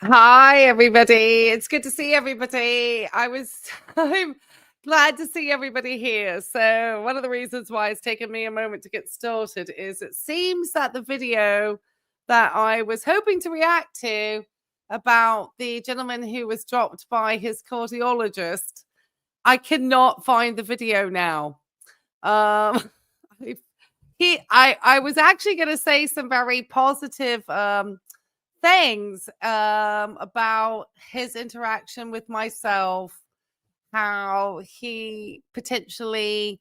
Hi, everybody. It's good to see everybody. I'm glad to see everybody here. So, one of the reasons why it's taken me a moment to get started is it seems that the video that I was hoping to react to about the gentleman who was dropped by his cardiologist, I cannot find the video now. Um, I was actually going to say some very positive things about his interaction with myself, how he potentially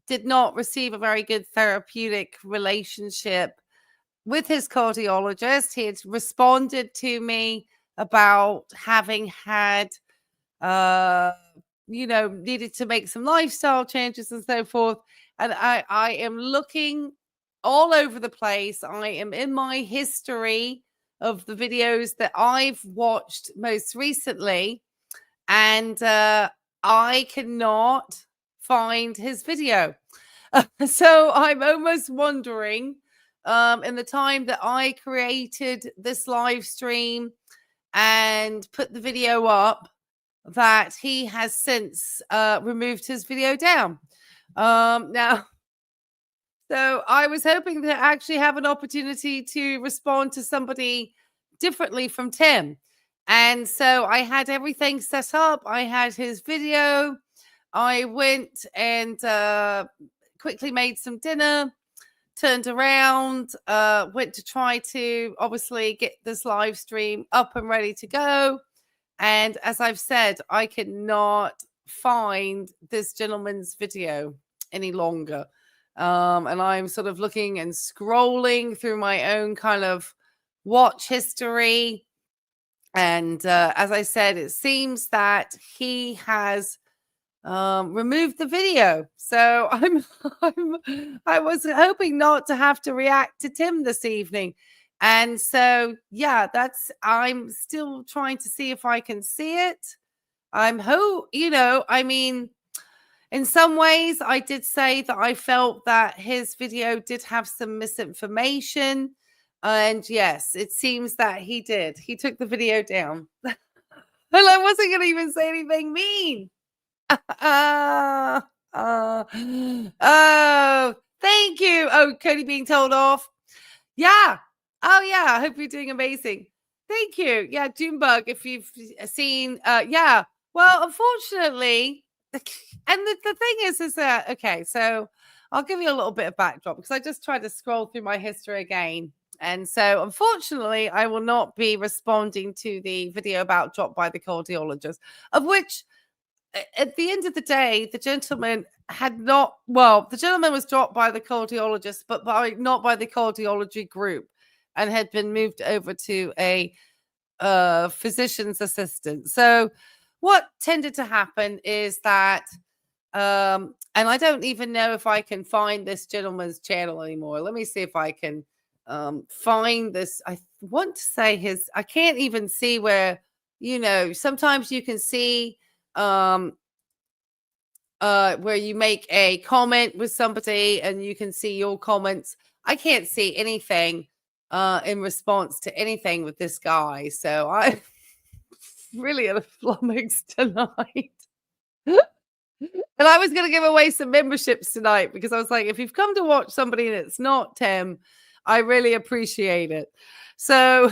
did not receive a very good therapeutic relationship with his cardiologist. He had responded to me about having had, uh, needed to make some lifestyle changes and so forth. And I am looking all over the place. I am in my history of the videos that I've watched most recently, and I cannot find his video. So I'm almost wondering, in the time that I created this live stream and put the video up, that he has since removed his video down. Now, so I was hoping to actually have an opportunity to respond to somebody differently from Tim. And so I had everything set up. I had his video. I went and quickly made some dinner, turned around, went to try to obviously get this live stream up and ready to go. And as I've said, I cannot find this gentleman's video any longer. And I'm sort of looking and scrolling through my own kind of watch history. And as I said, it seems that he has removed the video. So I was hoping not to have to react to Tim this evening. And so, yeah, I'm still trying to see if I can see it. I mean, in some ways, I did say that I felt that his video did have some misinformation. And yes, it seems that he did. He took the video down. And I wasn't going to even say anything mean. Oh, thank you. Oh, Cody being told off. Yeah. Oh, yeah. I hope you're doing amazing. Thank you. Yeah, Junebug, if you've seen, yeah. Well, unfortunately, and the thing is that, okay, so I'll give you a little bit of backdrop because I just tried to scroll through my history again. And so, unfortunately, I will not be responding to the video about dropped by the cardiologist, of which, at the end of the day, the gentleman the gentleman was dropped by the cardiologist, but not by the cardiology group, and had been moved over to a physician's assistant. So what tended to happen is that, and I don't even know if I can find this gentleman's channel anymore. Let me see if I can find this. I want to say I can't even see where, sometimes you can see where you make a comment with somebody and you can see your comments. I can't see anything in response to anything with this guy. So I really at a flummox tonight. And I was going to give away some memberships tonight because I was like, if you've come to watch somebody and it's not Tim, I really appreciate it. So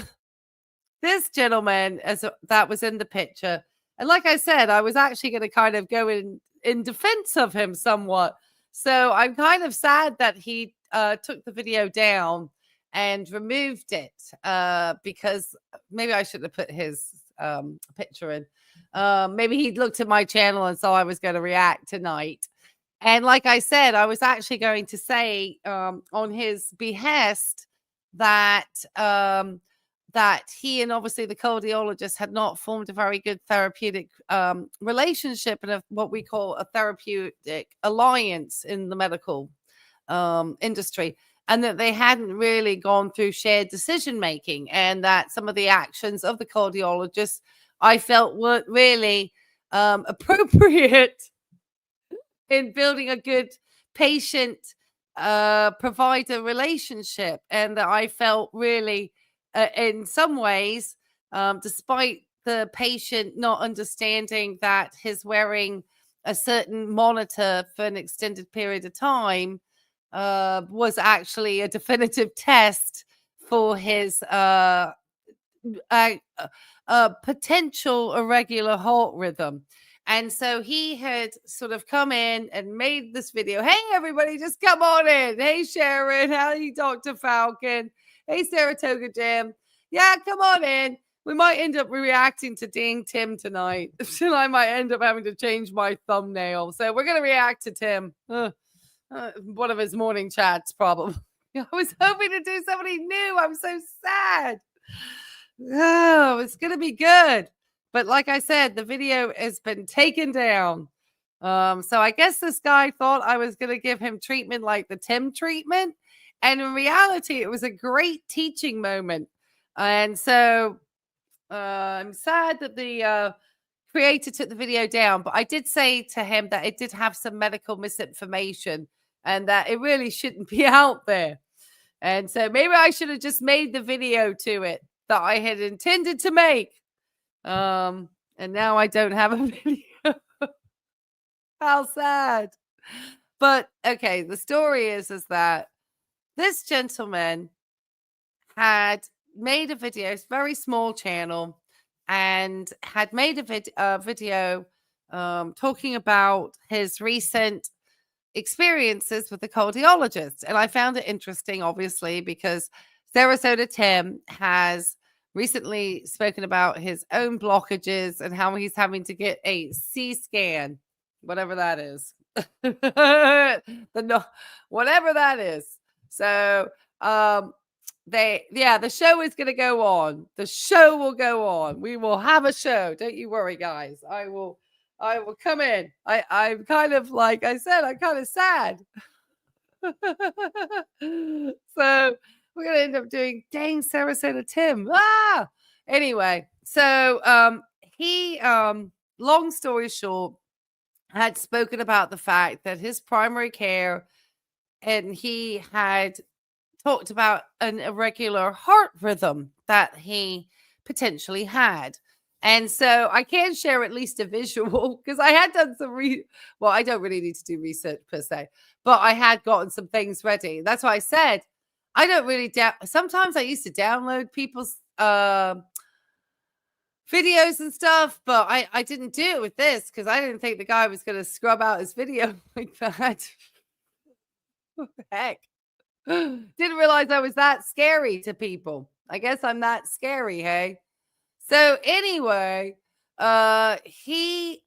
this gentleman, that was in the picture, and like I said, I was actually going to kind of go in defense of him somewhat. So I'm kind of sad that he took the video down and removed it because maybe I should have put his picture in. Maybe he looked at my channel and saw I was going to react tonight. And like I said, I was actually going to say on his behest that that he and obviously the cardiologist had not formed a very good therapeutic relationship and what we call a therapeutic alliance in the medical industry, and that they hadn't really gone through shared decision making, and that some of the actions of the cardiologist I felt weren't really appropriate in building a good patient provider relationship, and that I felt really in some ways despite the patient not understanding that his wearing a certain monitor for an extended period of time was actually a definitive test for his potential irregular heart rhythm. And so he had sort of come in and made this video. Hey, everybody, just come on in. Hey, Sharon. How are you, Dr. Falcon? Hey, Saratoga Jim. Yeah, come on in. We might end up reacting to Ding Tim tonight. I might end up having to change my thumbnail. So we're going to react to Tim. One of his morning chats, probably. I was hoping to do somebody new. I'm so sad. Oh, it's going to be good. But like I said, the video has been taken down. So I guess this guy thought I was going to give him treatment like the Tim treatment. And in reality, it was a great teaching moment. And so I'm sad that the creator took the video down. But I did say to him that it did have some medical misinformation and that it really shouldn't be out there. And so maybe I should have just made the video to it that I had intended to make. And now I don't have a video. How sad. But okay, the story is that this gentleman had made a video, it's a very small channel, and had made a video talking about his recent experiences with the cardiologist. And I found it interesting, obviously, because Sarasota Tim has recently spoken about his own blockages and how he's having to get a C scan, whatever that is. Whatever that is. So the show is going to go on. The show will go on. We will have a show. Don't you worry, guys. I will come in. I'm kind of, like I said, I'm kind of sad. So we're going to end up doing dang Sarasota Tim. Anyway, so he, long story short, had spoken about the fact that his primary care, and he had talked about an irregular heart rhythm that he potentially had. And so I can share at least a visual, because I had done some well, I don't really need to do research per se, but I had gotten some things ready. That's why I said I don't really sometimes I used to download people's videos and stuff, but I didn't do it with this because I didn't think the guy was going to scrub out his video like that. What the heck? Didn't realize I was that scary to people. I guess I'm that scary, hey? So anyway, he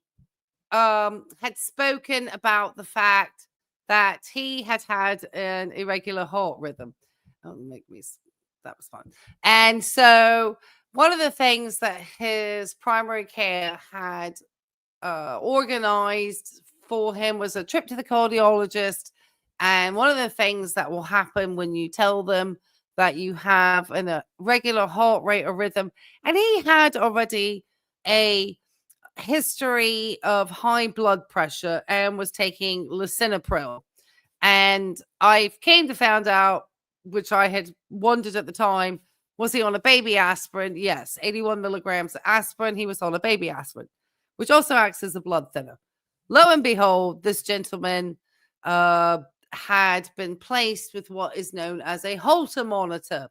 had spoken about the fact that he had an irregular heart rhythm. That was fun. And so one of the things that his primary care had organized for him was a trip to the cardiologist. And one of the things that will happen when you tell them that you have a regular heart rate or rhythm, and he had already a history of high blood pressure and was taking lisinopril. And I came to find out, which I had wondered at the time, was he on a baby aspirin? Yes, 81 milligrams of aspirin. He was on a baby aspirin, which also acts as a blood thinner. Lo and behold, this gentleman had been placed with what is known as a Holter monitor,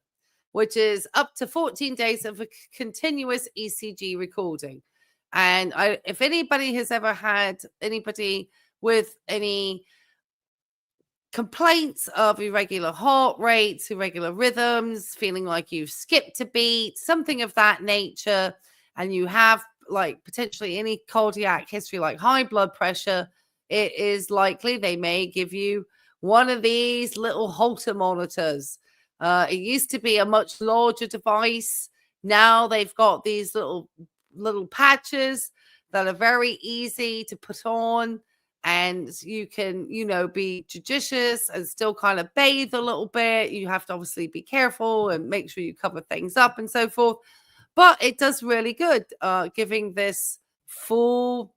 which is up to 14 days of a continuous ECG recording. And if anybody has ever had anybody with any complaints of irregular heart rates, irregular rhythms, feeling like you've skipped a beat, something of that nature, and you have like potentially any cardiac history like high blood pressure, it is likely they may give you one of these little Holter monitors. It used to be a much larger device. Now they've got these little patches that are very easy to put on, and you can, be judicious and still kind of bathe a little bit. You have to obviously be careful and make sure you cover things up and so forth. But it does really good, giving this full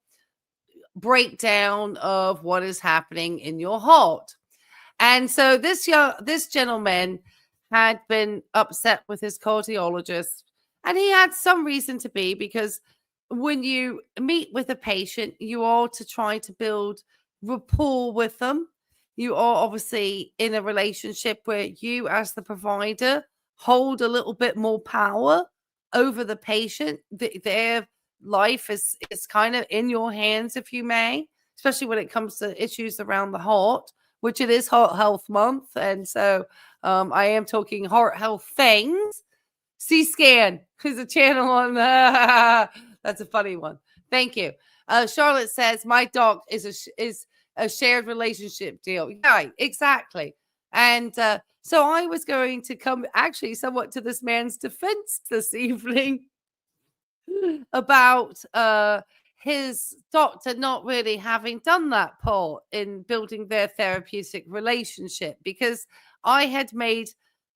breakdown of what is happening in your heart. And so this gentleman had been upset with his cardiologist And he had some reason to be, because when you meet with a patient, you are to try to build rapport with them. You are obviously in a relationship where you, as the provider, hold a little bit more power over the patient. Their life is kind of in your hands, if you may, especially when it comes to issues around the heart, which it is Heart Health Month. And so I am talking heart health things. C-SCAN is a channel on that's a funny one. Thank you. Charlotte says my dog is a shared relationship deal. Yeah, exactly. And so I was going to come actually somewhat to this man's defense this evening about his doctor not really having done that part in building their therapeutic relationship, because I had made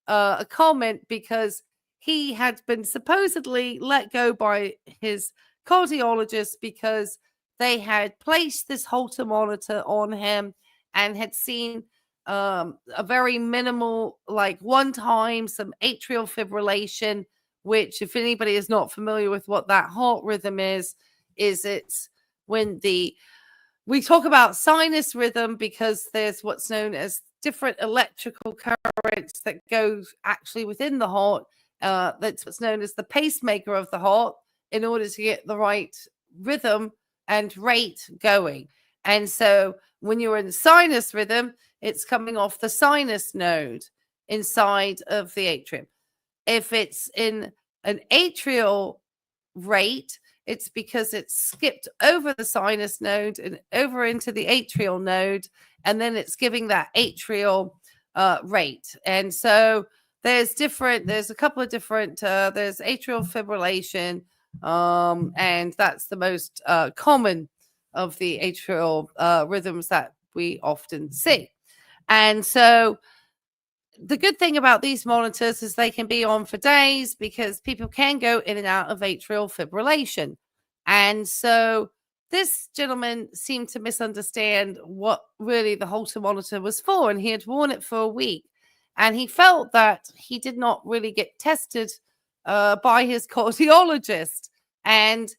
a comment because he had been supposedly let go by his cardiologist because they had placed this Holter monitor on him and had seen a very minimal, like one time, some atrial fibrillation, which, if anybody is not familiar with what that heart rhythm is it's when we talk about sinus rhythm because there's what's known as different electrical currents that goes actually within the heart. That's what's known as the pacemaker of the heart, in order to get the right rhythm and rate going. And so when you're in sinus rhythm, it's coming off the sinus node inside of the atrium. If it's in an atrial rate, it's because it's skipped over the sinus node and over into the atrial node, and then it's giving that atrial rate. And so there's a couple of different, there's atrial fibrillation, and that's the most common of the atrial rhythms that we often see. And so the good thing about these monitors is they can be on for days, because people can go in and out of atrial fibrillation. And so this gentleman seemed to misunderstand what really the Holter monitor was for, and he had worn it for a week. And he felt that he did not really get tested by his cardiologist. And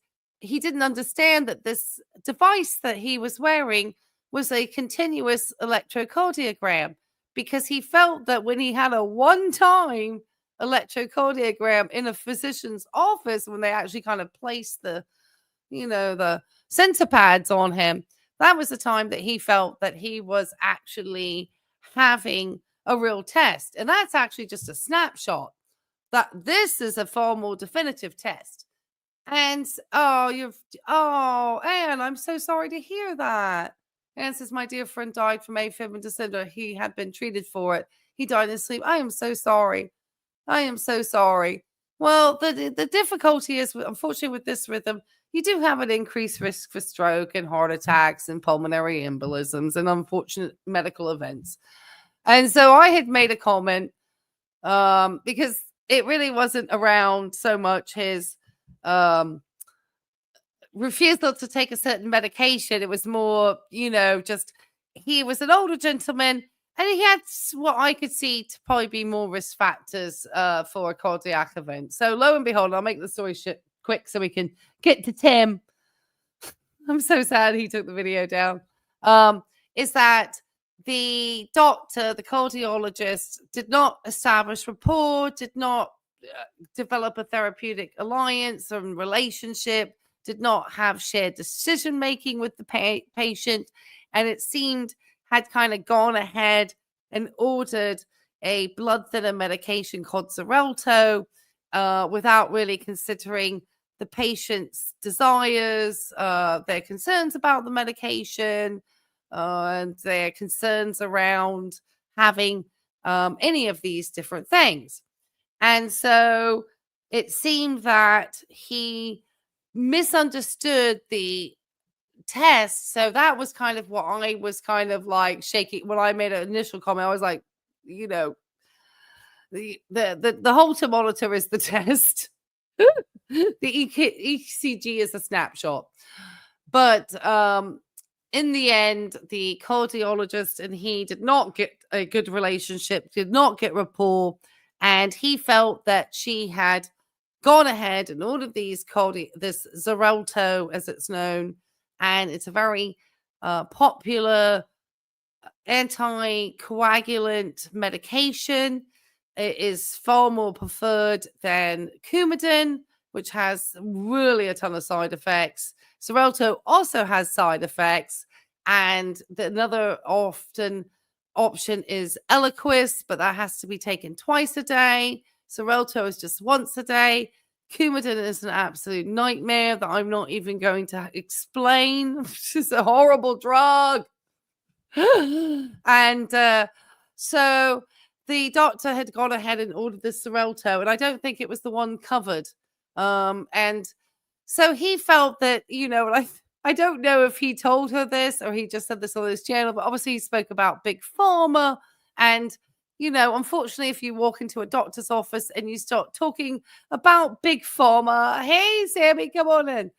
he didn't understand that this device that he was wearing was a continuous electrocardiogram, because he felt that when he had a one-time electrocardiogram in a physician's office, when they actually kind of placed the sensor pads on him, that was the time that he felt that he was actually having a real test. And that's actually just a snapshot. That this is a far more definitive test. And Anne, I'm so sorry to hear that. Anne says, my dear friend died from AFib in December. He had been treated for it. He died in his sleep. I am so sorry. I am so sorry. Well, the difficulty is, unfortunately, with this rhythm, you do have an increased risk for stroke and heart attacks and pulmonary embolisms and unfortunate medical events. And so I had made a comment because it really wasn't around so much his refusal to take a certain medication. It was more, just he was an older gentleman and he had what I could see to probably be more risk factors for a cardiac event. So lo and behold, I'll make the story quick so we can get to Tim. I'm so sad he took the video down. Is that the doctor, the cardiologist, did not establish rapport, did not develop a therapeutic alliance or relationship, did not have shared decision making with the patient, and it seemed had kind of gone ahead and ordered a blood thinner medication called Xarelto without really considering the patient's desires, their concerns about the medication, and their concerns around having any of these different things. And so it seemed that he misunderstood the test. So that was kind of what I was kind of like shaking when I made an initial comment. I was like, the Holter monitor is the test. The ECG is a snapshot. But in the end, the cardiologist and he did not get a good relationship, did not get rapport, and he felt that she had gone ahead and ordered this Xarelto, as it's known, and it's a very popular anticoagulant medication. It is far more preferred than Coumadin, which has really a ton of side effects. Xarelto also has side effects, and another often option is Eliquis, but that has to be taken twice a day. Xarelto is just once a day. Coumadin is an absolute nightmare that I'm not even going to explain. It's a horrible drug. And so the doctor had gone ahead and ordered this Xarelto, and I don't think it was the one covered. And so he felt that, I don't know if he told her this or he just said this on his channel, but obviously he spoke about Big Pharma. And, unfortunately, if you walk into a doctor's office and you start talking about Big Pharma, hey, Sammy, come on in.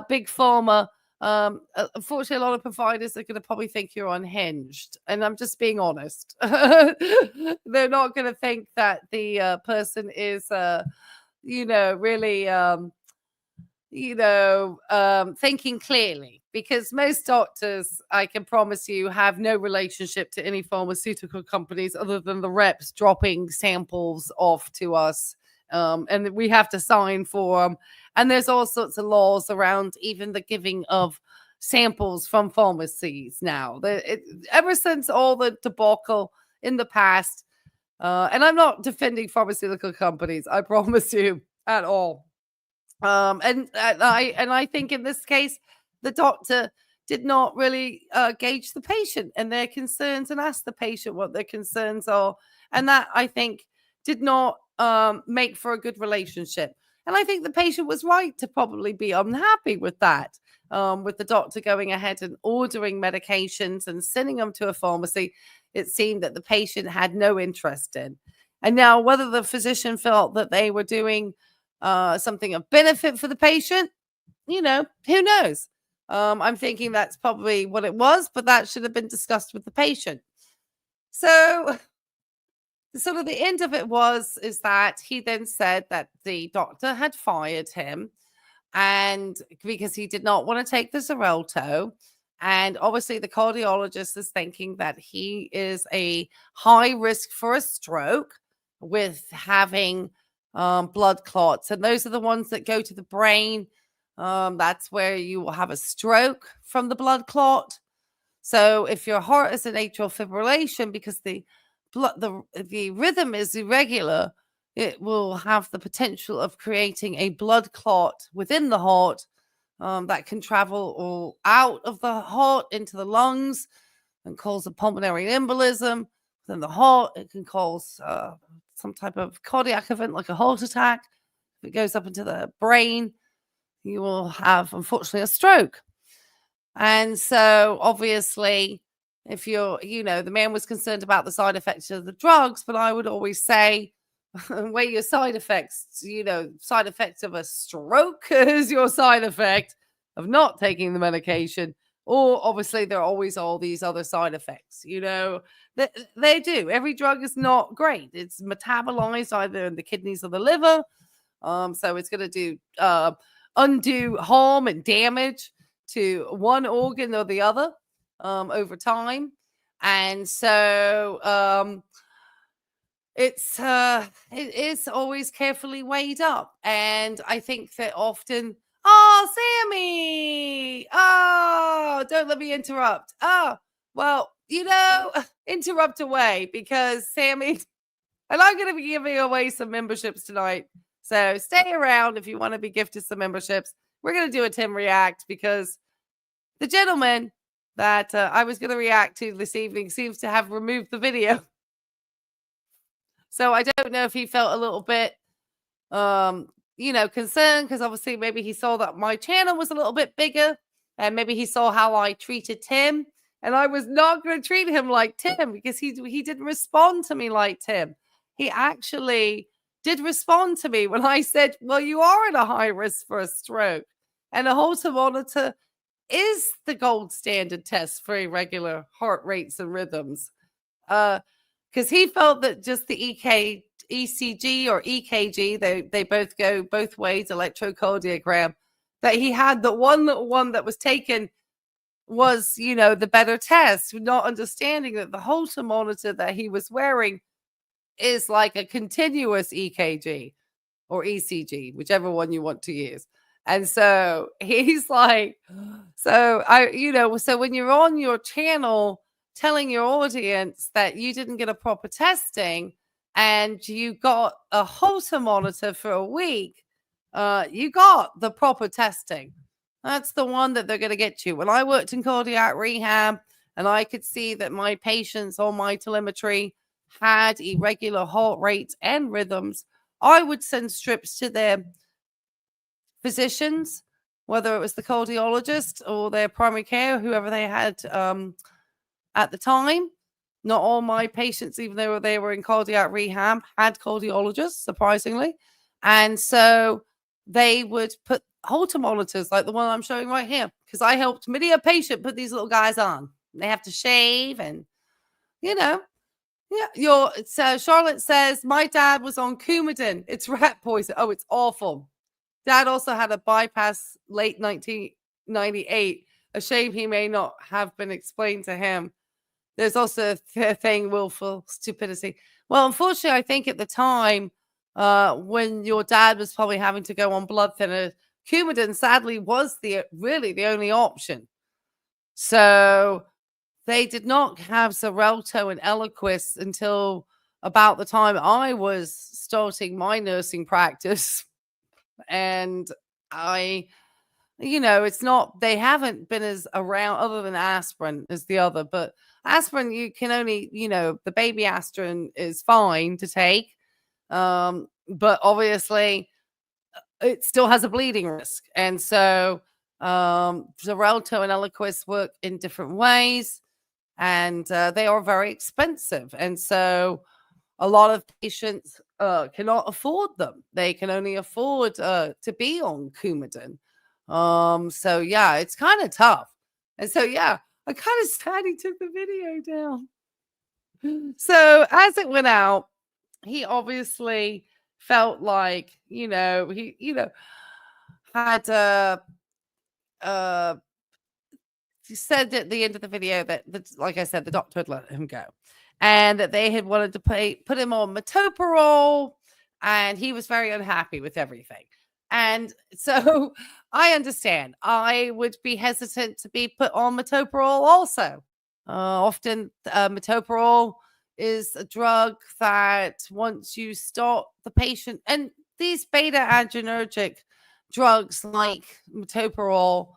Big Pharma. Unfortunately, a lot of providers are going to probably think you're unhinged, and I'm just being honest. They're not going to think that the person is, really, thinking clearly, because most doctors, I can promise you, have no relationship to any pharmaceutical companies other than the reps dropping samples off to us. And we have to sign for them. And there's all sorts of laws around even the giving of samples from pharmacies now. Ever since all the debacle in the past, and I'm not defending pharmaceutical companies, I promise you, at all. And I think in this case, the doctor did not really gauge the patient and their concerns and ask the patient what their concerns are. And that, I think, did not make for a good relationship. And I think the patient was right to probably be unhappy with that, with the doctor going ahead and ordering medications and sending them to a pharmacy. It seemed that the patient had no interest in. And now whether the physician felt that they were doing something of benefit for the patient, who knows? I'm thinking that's probably what it was, but that should have been discussed with the patient. So sort of the end of it is that he then said that the doctor had fired him, and because he did not want to take the Xarelto. And obviously the cardiologist is thinking that he is a high risk for a stroke with having blood clots. And those are the ones that go to the brain. That's where you will have a stroke from the blood clot. So if your heart is in atrial fibrillation, because the rhythm is irregular, it will have the potential of creating a blood clot within the heart that can travel all out of the heart into the lungs and cause a pulmonary embolism within the heart. It can cause some type of cardiac event like a heart attack. If it goes up into the brain, you will have, unfortunately, a stroke. And so obviously, if you're, the man was concerned about the side effects of the drugs, but I would always say, weigh your side effects. Side effects of a stroke is your side effect of not taking the medication. Or obviously, there are always all these other side effects. They do. Every drug is not great. It's metabolized either in the kidneys or the liver. So it's going to do undue harm and damage to one organ or the other over time. And so it is always carefully weighed up. And I think that often, Sammy, don't let me interrupt. Well, interrupt away, because Sammy, and I'm going to be giving away some memberships tonight. So stay around if you want to be gifted some memberships. We're going to do a Tim React, because the gentleman that I was going to react to this evening seems to have removed the video. So I don't know if he felt a little bit, concerned, because obviously maybe he saw that my channel was a little bit bigger, and maybe he saw how I treated Tim. And I was not going to treat him like Tim, because he didn't respond to me like Tim. He actually did respond to me when I said, well, you are at a high risk for a stroke. And a Holter monitor is the gold standard test for irregular heart rates and rhythms. Because he felt that just the ECG or EKG, they both go both ways, electrocardiogram, that he had the one that was taken was, the better test, not understanding that the Holter monitor that he was wearing is like a continuous EKG or ECG, whichever one you want to use. And so he's like, so when you're on your channel telling your audience that you didn't get a proper testing and you got a Holter monitor for a week, you got the proper testing. That's the one that they're going to get you. When I worked in cardiac rehab and I could see that my patients on my telemetry had irregular heart rates and rhythms, I would send strips to their physicians, whether it was the cardiologist or their primary care, whoever they had at the time. Not all my patients, even though they were in cardiac rehab, had cardiologists, surprisingly. And so they would put Holter monitors like the one I'm showing right here, because I helped many a patient put these little guys on. They have to shave and, yeah. So Charlotte says, my dad was on Coumadin. It's rat poison. Oh, it's awful. Dad also had a bypass late 1998. A shame he may not have been explained to him. There's also a thing, willful stupidity. Well, unfortunately, I think at the time when your dad was probably having to go on blood thinner, Coumadin sadly was really the only option. So they did not have Xarelto and Eliquis until about the time I was starting my nursing practice. And it's not, they haven't been as around other than aspirin as the other, but aspirin, you can only, the baby aspirin is fine to take. But obviously it still has a bleeding risk. And so Xarelto and Eliquis work in different ways, and they are very expensive. And so a lot of patients cannot afford them. They can only afford to be on Coumadin. So yeah, it's kind of tough. And so yeah, I kind of sad he took the video down. So as it went out, he obviously felt like, he had he said at the end of the video that, like I said, the doctor had let him go, and that they had wanted to put him on metoprolol, and he was very unhappy with everything. And so I understand. I would be hesitant to be put on metoprolol also. Often metoprolol is a drug that once you start the patient, and these beta adrenergic drugs like metoprolol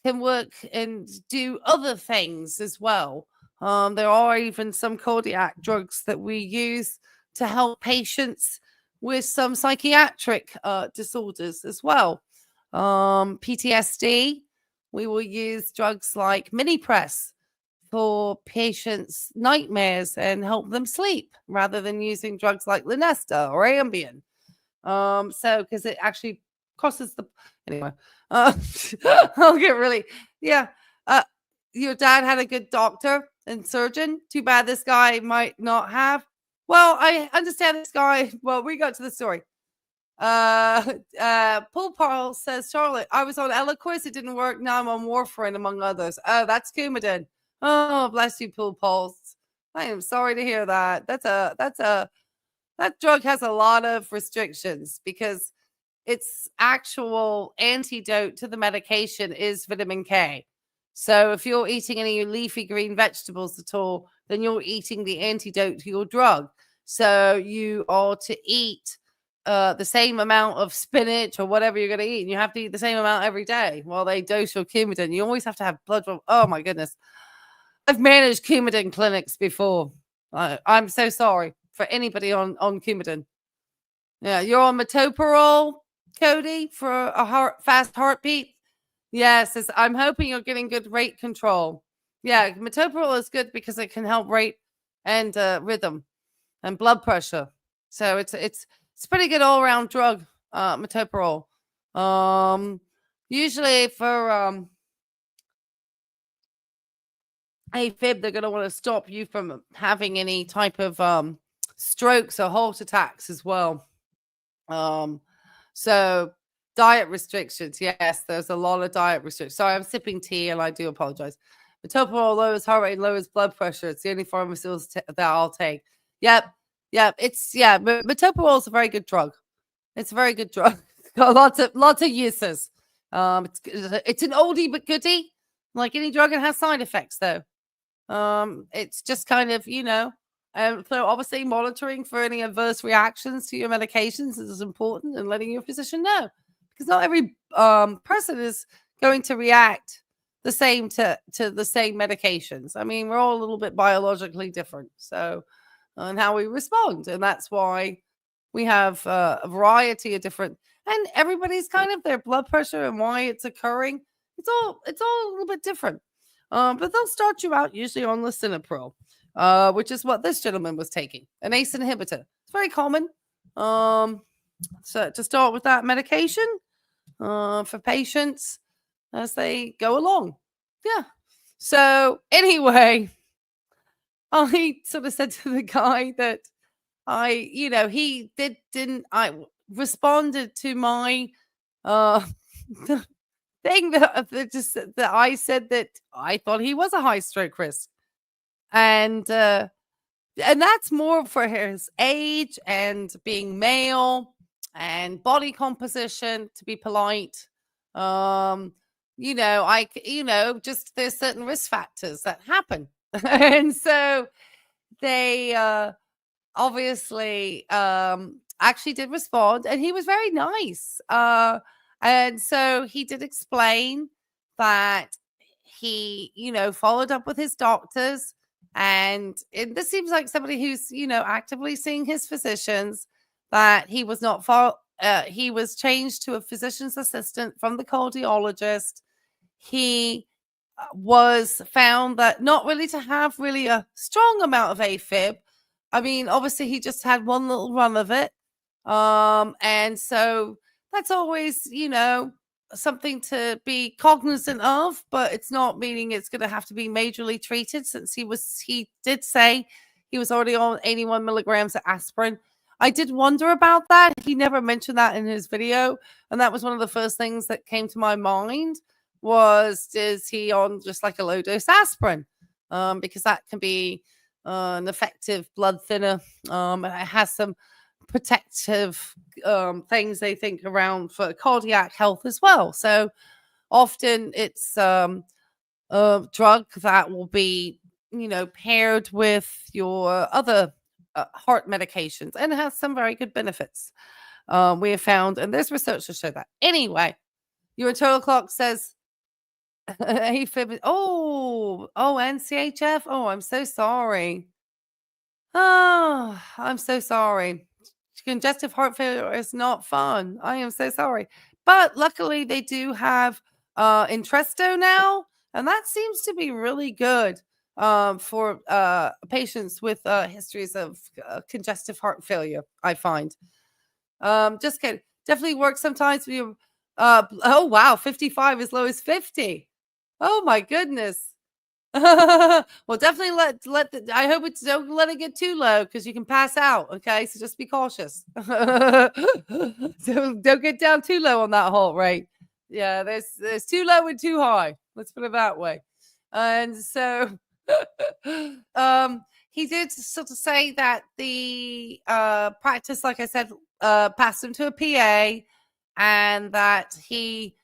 can work and do other things as well. There are even some cardiac drugs that we use to help patients with some psychiatric disorders as well. PTSD, we will use drugs like Minipress for patients' nightmares and help them sleep rather than using drugs like Lunesta or Ambien. So because it actually crosses the anyway. I'll get really your dad had a good doctor and surgeon. Too bad this guy might not have. Well, I understand this guy. Well, we got to the story. Paul Parle says, Charlotte, I was on Eliquis. It didn't work. Now I'm on warfarin, among others. Oh, that's Coumadin. Oh, bless you, Paul Parle. I am sorry to hear that. That drug has a lot of restrictions because its actual antidote to the medication is vitamin K. So if you're eating any leafy green vegetables at all, then you're eating the antidote to your drug. So you are to eat the same amount of spinach or whatever you're going to eat, and you have to eat the same amount every day while they dose your Coumadin. You always have to have blood. Oh my goodness. I've managed Coumadin clinics before. I'm so sorry for anybody on Coumadin. Yeah, you're on metoprolol, Cody, for a fast heartbeat. Yes, I'm hoping you're getting good rate control. Yeah, metoprolol is good because it can help rate and rhythm and blood pressure. So it's pretty good all around drug, metoprolol. Usually for AFib, they're going to want to stop you from having any type of strokes or heart attacks as well. So diet restrictions, yes, there's a lot of diet restrictions. Sorry, I'm sipping tea and I do apologize. Metoprolol lowers heart rate, lowers blood pressure. It's the only pharmaceutical that I'll take. Yep, metoprolol is a very good drug. It's a very good drug. It's got lots of uses. It's an oldie but goodie. Like any drug, it has side effects though. It's just kind of, so obviously monitoring for any adverse reactions to your medications is important, and letting your physician know, because not every person is going to react the same to the same medications. I mean, we're all a little bit biologically different, so and how we respond, and that's why we have a variety of different, and everybody's kind of their blood pressure and why it's occurring. It's all a little bit different. But they'll start you out usually on lisinopril, which is what this gentleman was taking, an ACE inhibitor. It's very common. So to start with that medication for patients as they go along. Yeah. So anyway, I sort of said to the guy that I responded to my thing that I said that I thought he was a high stroke risk. And that's more for his age and being male and body composition, to be polite. Just there's certain risk factors that happen. And so they obviously actually did respond, and he was very nice. And so he did explain that he, followed up with his doctors. And this seems like somebody who's, actively seeing his physicians, that he was not he was changed to a physician's assistant from the cardiologist. He was found that not really to have really a strong amount of AFib. I mean, obviously he just had one little run of it. And so that's always, something to be cognizant of, but it's not meaning it's going to have to be majorly treated, since he did say he was already on 81 milligrams of aspirin. I did wonder about that. He never mentioned that in his video. And that was one of the first things that came to my mind was, is he on just like a low dose aspirin? Because that can be an effective blood thinner. And it has some protective things they think around for cardiac health as well. So often it's a drug that will be, paired with your other heart medications, and it has some very good benefits. We have found, and there's research to show that. Anyway, your internal clock says AFib. Oh, NCHF. Oh, I'm so sorry. Oh, I'm so sorry. Congestive heart failure is not fun. I am so sorry. But luckily they do have Entresto now, and that seems to be really good for patients with histories of congestive heart failure, I find. Just kidding. Definitely works sometimes when you oh wow, 55 as low as 50. Oh my goodness. Well, definitely I hope don't let it get too low, because you can pass out. Okay, so just be cautious. So don't get down too low on that heart rate. Yeah, there's too low and too high. Let's put it that way. And so he did sort of say that the practice, like I said, passed him to a PA, and that he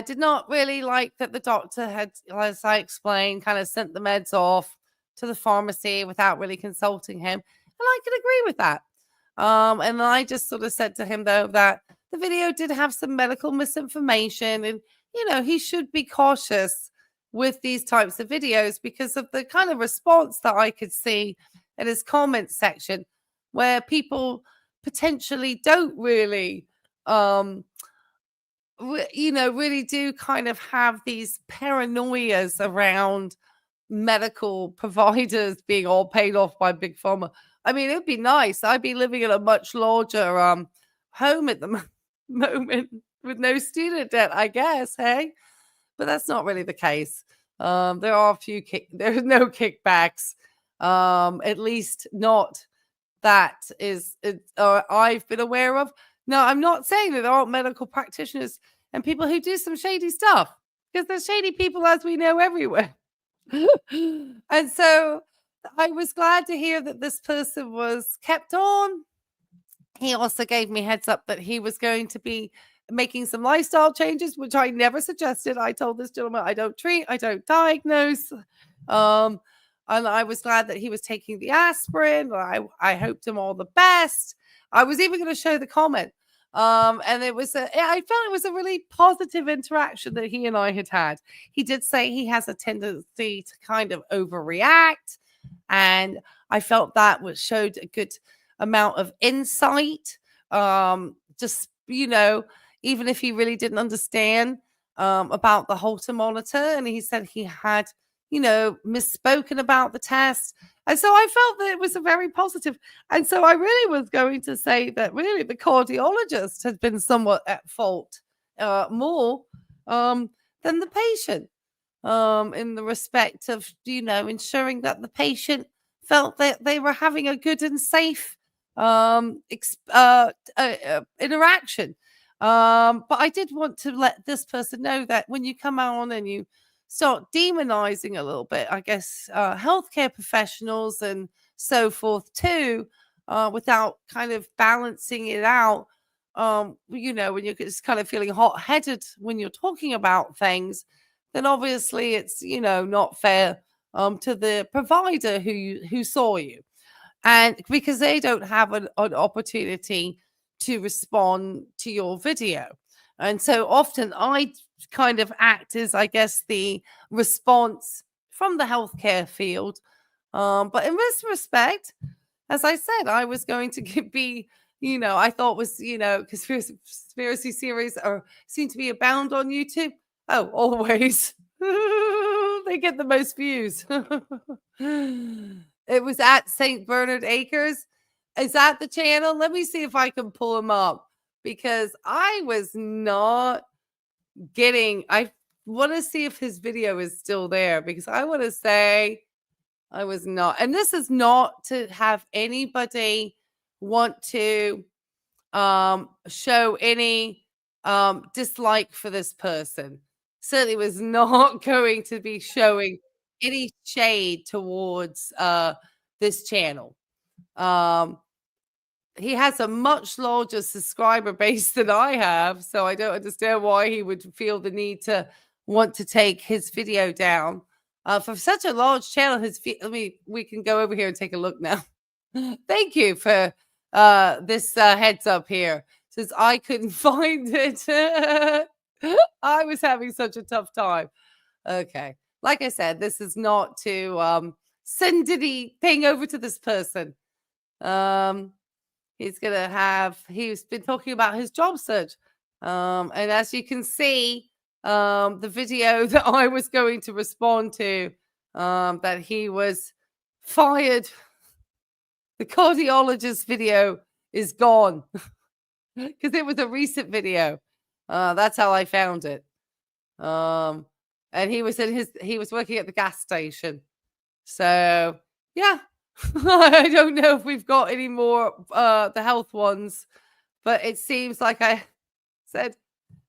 did not really like that the doctor had, as I explained, kind of sent the meds off to the pharmacy without really consulting him. And I could agree with that. And I just sort of said to him, though, that the video did have some medical misinformation, and, he should be cautious with these types of videos because of the kind of response that I could see in his comment section, where people potentially don't really really do kind of have these paranoias around medical providers being all paid off by big pharma. I mean, it'd be nice. I'd be living in a much larger home at the moment with no student debt, I guess. Hey, but that's not really the case. There are there's no kickbacks, at least not that I've been aware of. Now, I'm not saying that there aren't medical practitioners and people who do some shady stuff, because there's shady people, as we know, everywhere. And so I was glad to hear that this person was kept on. He also gave me heads up that he was going to be making some lifestyle changes, which I never suggested. I told this gentleman, I don't treat, I don't diagnose. Um, and I was glad that he was taking the aspirin. I hoped him all the best. I was even going to show the comment. And I felt it was a really positive interaction that he and I had had. He did say he has a tendency to kind of overreact. And I felt that showed a good amount of insight. Just, even if he really didn't understand about the Holter monitor, and he said he had, misspoken about the test. And so I felt that it was a very positive. And so I really was going to say that really the cardiologist has been somewhat at fault more than the patient in the respect of, ensuring that the patient felt that they were having a good and safe interaction. But I did want to let this person know that when you come on and you start demonizing a little bit, I guess, healthcare professionals and so forth too, without kind of balancing it out, when you're just kind of feeling hot-headed when you're talking about things, then obviously it's, not fair to the provider who saw you. And because they don't have an opportunity to respond to your video. And so often I kind of act as, I guess, the response from the healthcare field. But in this respect, as I said, I was going to be, I thought was, conspiracy series seem to be abound on YouTube. Oh, always. They get the most views. It was at St. Bernard Acres. Is that the channel? Let me see if I can pull him up, because I was not I want to see if his video is still there, because I want to say I was not. And this is not to have anybody want to show any dislike for this person. Certainly was not going to be showing any shade towards this channel. He has a much larger subscriber base than I have, so I don't understand why he would feel the need to want to take his video down. For such a large channel, we can go over here and take a look now. Thank you for this heads up here, since I couldn't find it. I was having such a tough time. Okay. Like I said, this is not to send anything over to this person. He's been talking about his job search. And as you can see, the video that I was going to respond to, that he was fired. The cardiologist video is gone because it was a recent video. That's how I found it. And he was working at the gas station. So yeah, I don't know if we've got any more the health ones, but it seems like I said,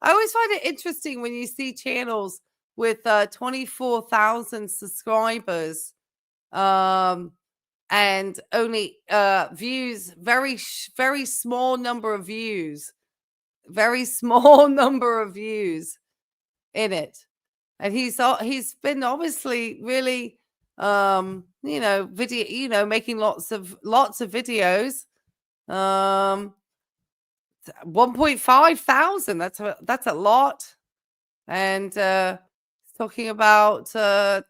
I always find it interesting when you see channels with 24,000 subscribers and only views, very small number of views, very small number of views in it. And he's been obviously really video, making lots of videos. 1.5 thousand, that's a lot. And talking about the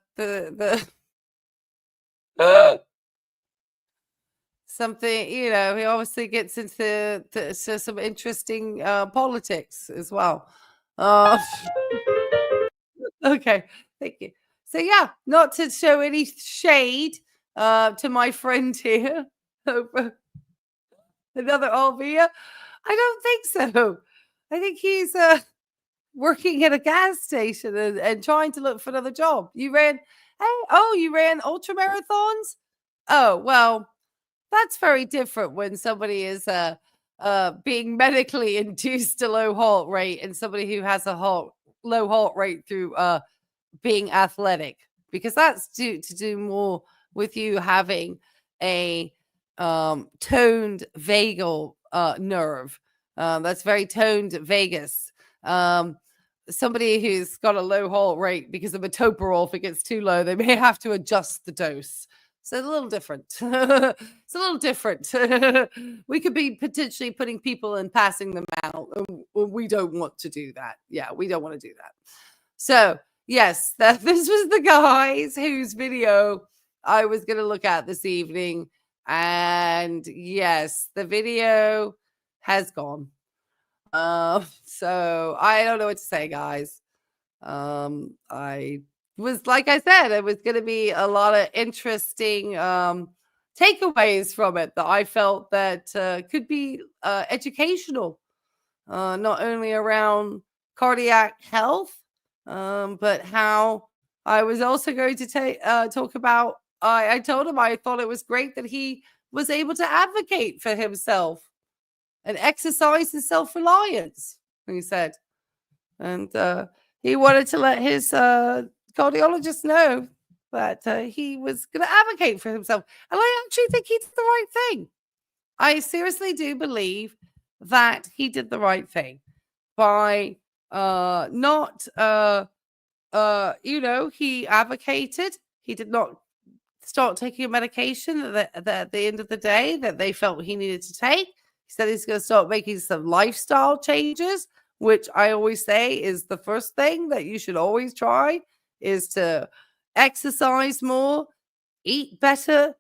something, he obviously gets into some interesting politics as well. Okay, thank you. So yeah, not to show any shade to my friend here over another Alvia. I don't think so. I think he's working at a gas station and trying to look for another job. You ran ultra marathons? Oh, well, that's very different when somebody is being medically induced a low heart rate and somebody who has a low heart rate through being athletic, because that's to do more with you having a toned vagal nerve. That's very toned vagus. Somebody who's got a low heart rate because of metoprolol, if it gets too low, they may have to adjust the dose. So it's a little different. It's a little different. We could be potentially putting people and passing them out. We don't want to do that. Yeah, we don't want to do that. So yes, this was the guys whose video I was going to look at this evening. And yes, the video has gone. So I don't know what to say, guys. I was, like I said, it was going to be a lot of interesting takeaways from it that I felt that could be educational, not only around cardiac health, but how I was also going to talk about. I told him I thought it was great that he was able to advocate for himself and exercise his self-reliance, he said. And he wanted to let his cardiologist know that he was going to advocate for himself. And I actually think he did the right thing. I seriously do believe that he did the right thing by not, he advocated. He did not start taking a medication that at the end of the day that they felt he needed to take. He said he's going to start making some lifestyle changes, which I always say is the first thing that you should always try, is to exercise more, eat better,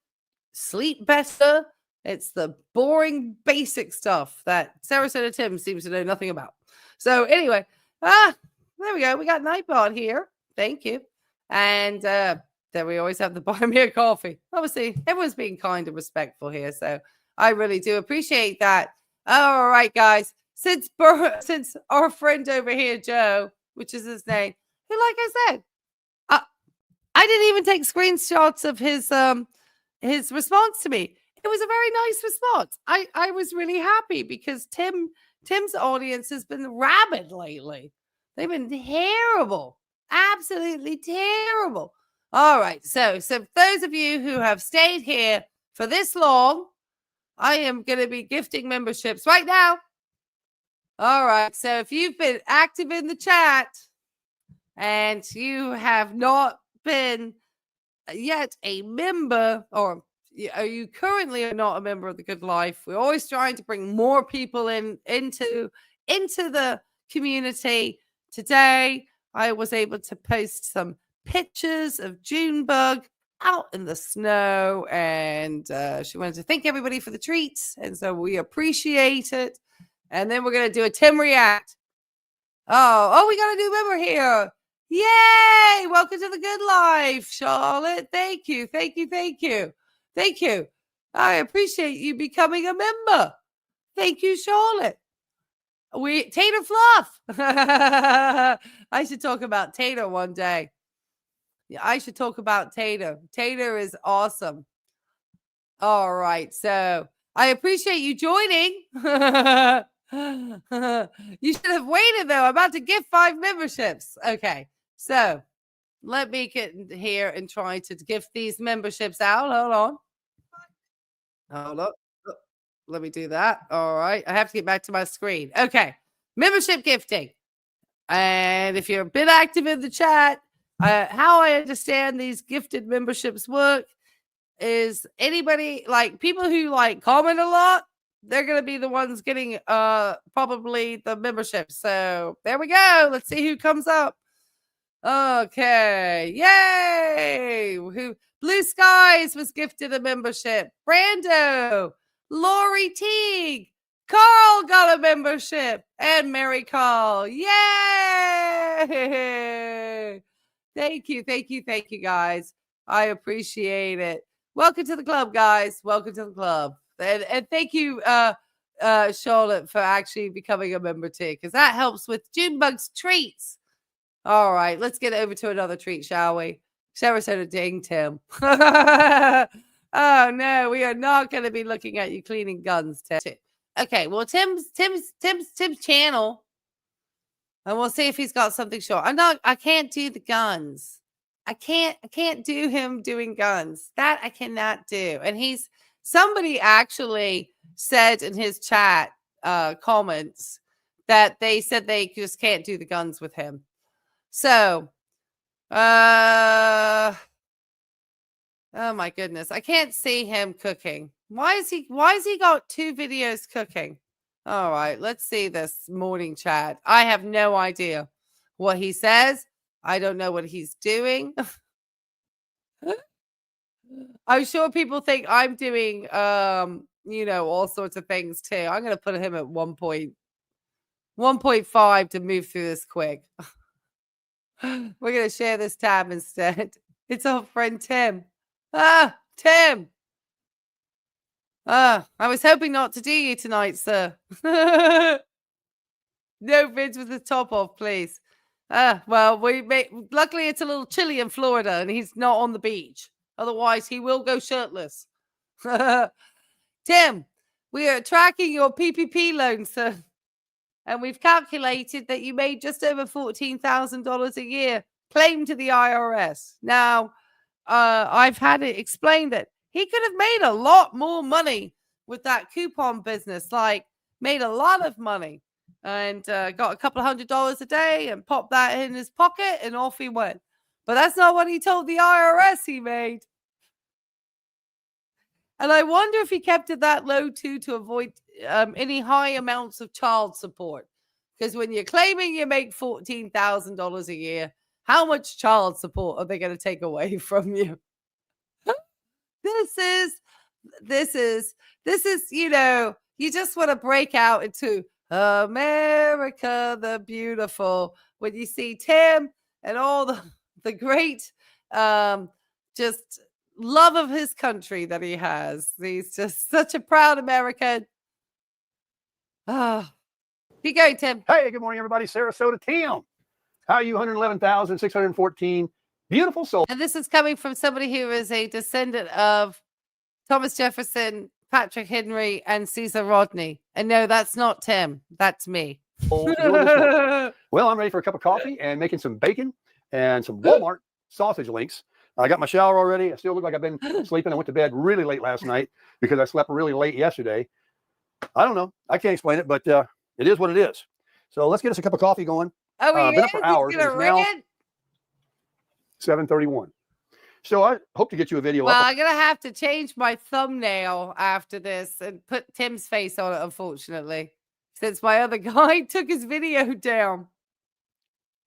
sleep better. It's the boring basic stuff that Sarasota Tim seems to know nothing about. So anyway, there we go. We got Nightbot here. Thank you. And then we always have the buy me a coffee. Obviously, everyone's being kind and respectful here. So I really do appreciate that. All right, guys. Since our friend over here, Joe, which is his name, who, like I said, I didn't even take screenshots of his response to me. It was a very nice response. I was really happy because Tim's audience has been rabid lately. They've been terrible, absolutely terrible. All right, so those of you who have stayed here for this long, I am going to be gifting memberships right now. All right, so if you've been active in the chat and you have not been yet a member, or you currently are not a member of the Good Life, we're always trying to bring more people into the community. Today, I was able to post some pictures of Junebug out in the snow, and she wanted to thank everybody for the treats, and so we appreciate it. And then we're going to do a Tim React. Oh, we got a new member here. Yay! Welcome to the Good Life, Charlotte. Thank you. I appreciate you becoming a member. Thank you, Charlotte. Tater Fluff. I should talk about Tater one day. Yeah, I should talk about Tater. Tater is awesome. All right, so I appreciate you joining. You should have waited, though. I'm about to give 5 memberships. Okay, so let me get here and try to give these memberships out. Hold on. Let me do that. All right, I have to get back to my screen. Okay, membership gifting. And if you're a bit active in the chat, how I understand these gifted memberships work is anybody, like people who like comment a lot, they're going to be the ones getting probably the membership. So there we go. Let's see who comes up. Okay. Yay. Blue Skies was gifted a membership. Brando, Lori Teague, Carl got a membership, and Mary Carl. Yay. Thank you, guys. I appreciate it. Welcome to the club, guys. Welcome to the club. And thank you, Charlotte, for actually becoming a member too, because that helps with Junebug's treats. All right, let's get over to another treat, shall we? Sarasota Ding Tim. Oh no, we are not going to be looking at you cleaning guns, Tim. Okay, well, Tim's channel, and we'll see if he's got something short. I can't do the guns. I can't do him doing guns. That I cannot do. And somebody actually said in his chat comments that they said they just can't do the guns with him. So, oh my goodness, I can't see him cooking. Why is he got 2 videos cooking? All right, let's see this morning chat. I have no idea what he says. I don't know what he's doing. I'm sure people think I'm doing all sorts of things too. I'm going to put him at 1.5 to move through this quick. We're going to share this tab instead. It's our friend Tim. Tim. I was hoping not to do you tonight, sir. No vids with the top off, please. Well, luckily it's a little chilly in Florida and he's not on the beach. Otherwise, he will go shirtless. Tim, we are tracking your PPP loan, sir. And we've calculated that you made just over $14,000 a year claim to the IRS. Now, I've had it explained that he could have made a lot more money with that coupon business, like made a lot of money and got a couple of $100 a day and popped that in his pocket and off he went. But that's not what he told the IRS he made. And I wonder if he kept it that low too to avoid any high amounts of child support. Because when you're claiming you make $14,000 a year, how much child support are they going to take away from you? This is, you just want to break out into America the Beautiful when you see Tim and all the great just love of his country that he has. He's just such a proud American. Keep going, Tim. Hey, good morning, everybody. Sarasota, Tim. How are you? 111,614 beautiful souls. And this is coming from somebody who is a descendant of Thomas Jefferson, Patrick Henry, and Caesar Rodney. And no, that's not Tim. That's me. Well, I'm ready for a cup of coffee and making some bacon and some Walmart sausage links. I got my shower already. I still look like I've been sleeping. I went to bed really late last night because I slept really late yesterday. I don't know. I can't explain it, but it is what it is. So let's get us a cup of coffee going. Oh, been up for hours. It's now 7:31. So I hope to get you a video. Well, I'm going to have to change my thumbnail after this and put Tim's face on it, unfortunately, since my other guy took his video down.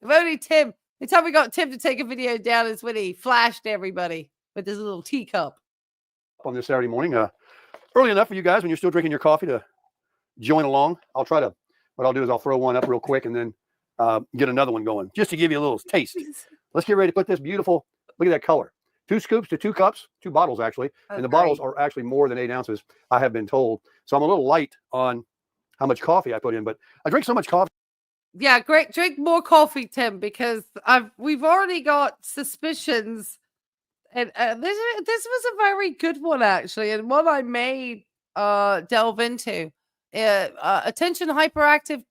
If only Tim, the time we got Tim to take a video down is when he flashed everybody with his little teacup. On this Saturday morning, early enough for you guys when you're still drinking your coffee to join along. What I'll do is I'll throw one up real quick and then get another one going just to give you a little taste. Let's get ready to put this beautiful, look at that color. 2 scoops to 2 cups, 2 bottles actually. Oh, and the bottles are actually more than 8 ounces, I have been told. So I'm a little light on how much coffee I put in, but I drink so much coffee. Yeah, great. Drink more coffee, Tim, because we've already got suspicions. And this was a very good one, actually, and one I may delve into. Attention hyperactive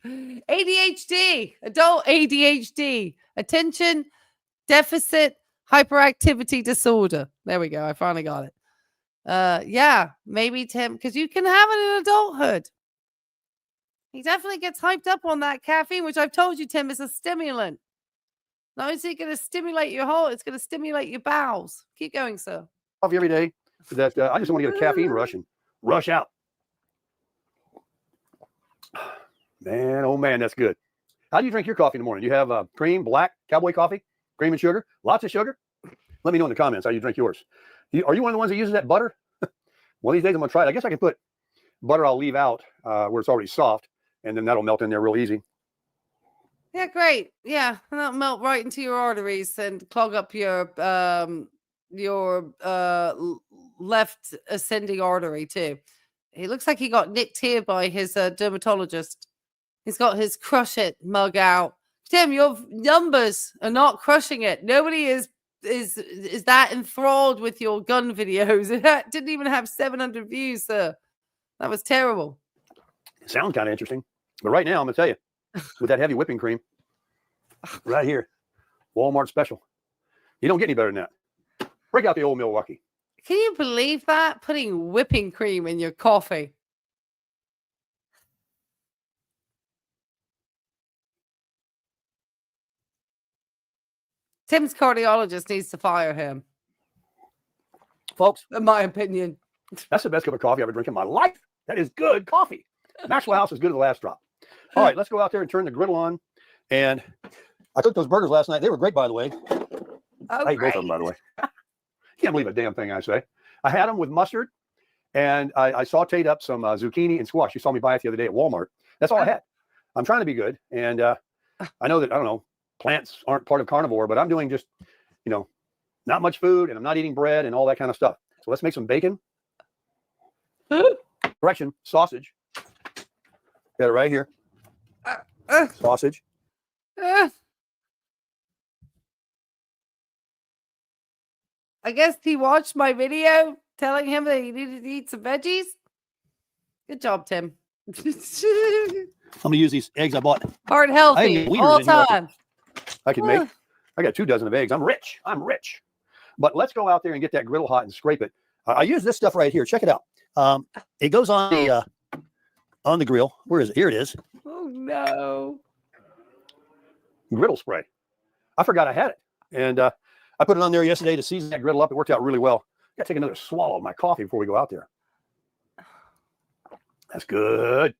ADHD, adult ADHD, attention deficit hyperactivity disorder. There we go. I finally got it. Yeah, maybe Tim, because you can have it in adulthood. He definitely gets hyped up on that caffeine, which I've told you, Tim, is a stimulant. Not only is it going to stimulate your heart, it's going to stimulate your bowels. Keep going, sir. Coffee every day. That I just want to get a caffeine rush and rush out. Man, oh man, that's good. How do you drink your coffee in the morning? Do you have cream, black, cowboy coffee, cream and sugar, lots of sugar? Let me know in the comments how you drink yours. Are you one of the ones that uses that butter? One of these days I'm going to try it. I guess I can put butter I'll leave out where it's already soft, and then that'll melt in there real easy. Yeah, great. Yeah, and that'll melt right into your arteries and clog up your left ascending artery too. He looks like he got nicked here by his dermatologist. He's got his crush it mug out. Tim, your numbers are not crushing it. Nobody is is that enthralled with your gun videos. It didn't even have 700 views, sir. That was terrible. It sounds kind of interesting. But right now, I'm going to tell you, with that heavy whipping cream, right here, Walmart special. You don't get any better than that. Break out the old Milwaukee. Can you believe that? Putting whipping cream in your coffee. Tim's cardiologist needs to fire him. Folks, in my opinion. That's the best cup of coffee I've ever drank in my life. That is good coffee. Maxwell House is good as the last drop. All right, let's go out there and turn the griddle on. And I cooked those burgers last night. They were great, by the way. I ate both of them, by the way. Can't believe a damn thing I say. I had them with mustard, and I sauteed up some zucchini and squash. You saw me buy it the other day at Walmart. That's all I had. I'm trying to be good. And I know that, I don't know, plants aren't part of carnivore, but I'm doing just, not much food, and I'm not eating bread and all that kind of stuff. So let's make some bacon. Correction, sausage. Got it right here. Sausage. I guess he watched my video telling him that he needed to eat some veggies. Good job, Tim. I'm going to use these eggs I bought. Heart healthy all time. I can make. I got 2 dozen of eggs. I'm rich. But let's go out there and get that griddle hot and scrape it. I use this stuff right here. Check it out. It goes on the grill. Where is it? Here it is. Oh no! Griddle spray. I forgot I had it, and I put it on there yesterday to season that griddle up. It worked out really well. Got to take another swallow of my coffee before we go out there. That's good.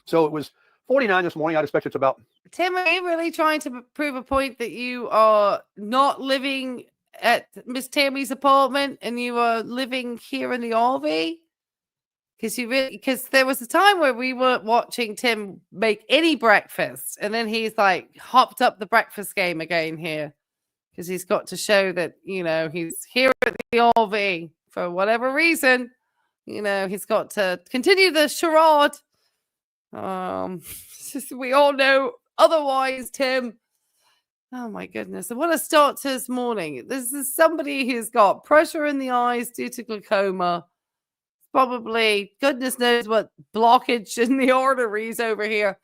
So it was 49 this morning. I'd expect it's about. Tim, are you really trying to prove a point that you are not living at Miss Tammy's apartment and you are living here in the RV? Because there was a time where we weren't watching Tim make any breakfast, and then he's like hopped up the breakfast game again here because he's got to show that he's here at the RV for whatever reason. He's got to continue the charade. We all know otherwise, Tim. Oh my goodness. And what a start to this morning. This is somebody who's got pressure in the eyes due to glaucoma. Probably, goodness knows what blockage in the arteries over here.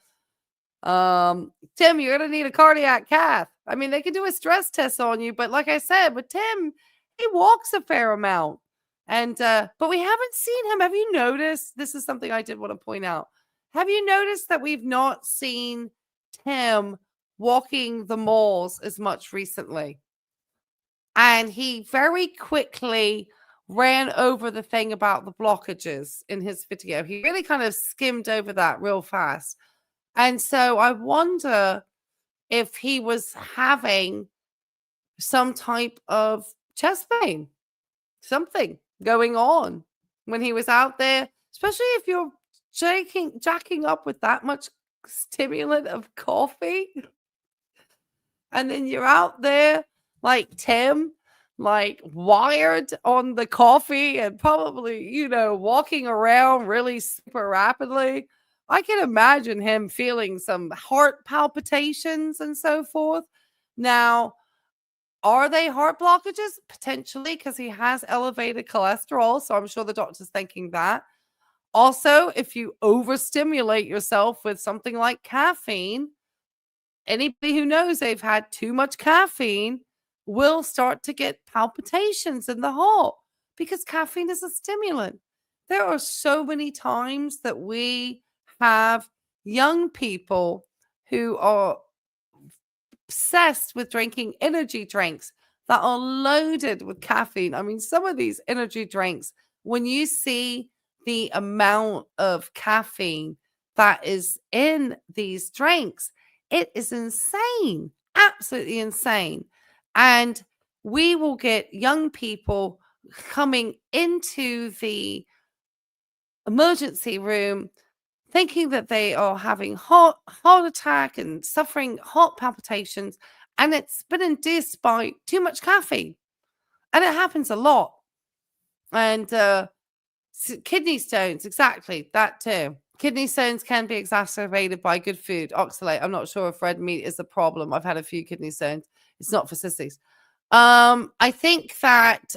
Tim, you're going to need a cardiac cath. I mean, they can do a stress test on you, but like I said, with Tim, he walks a fair amount. And, but we haven't seen him. Have you noticed? This is something I did want to point out. Have you noticed that we've not seen Tim walking the malls as much recently? And he very quickly ran over the thing about the blockages in his video. He really kind of skimmed over that real fast. And so I wonder if he was having some type of chest pain, something going on when he was out there, especially if you're jacking up with that much stimulant of coffee. And then you're out there like Tim, like wired on the coffee and probably, walking around really super rapidly. I can imagine him feeling some heart palpitations and so forth. Now, are they heart blockages? Potentially, because he has elevated cholesterol. So I'm sure the doctor's thinking that. Also, if you overstimulate yourself with something like caffeine, anybody who knows they've had too much caffeine will start to get palpitations in the heart because caffeine is a stimulant. There are so many times that we have young people who are obsessed with drinking energy drinks that are loaded with caffeine. I mean, some of these energy drinks, when you see the amount of caffeine that is in these drinks, it is insane, absolutely insane. And we will get young people coming into the emergency room thinking that they are having heart attack and suffering heart palpitations, and it's been induced by too much caffeine. And it happens a lot. And kidney stones, exactly, that too. Kidney stones can be exacerbated by good food. Oxalate, I'm not sure if red meat is a problem. I've had a few kidney stones. It's not for sissies. I think that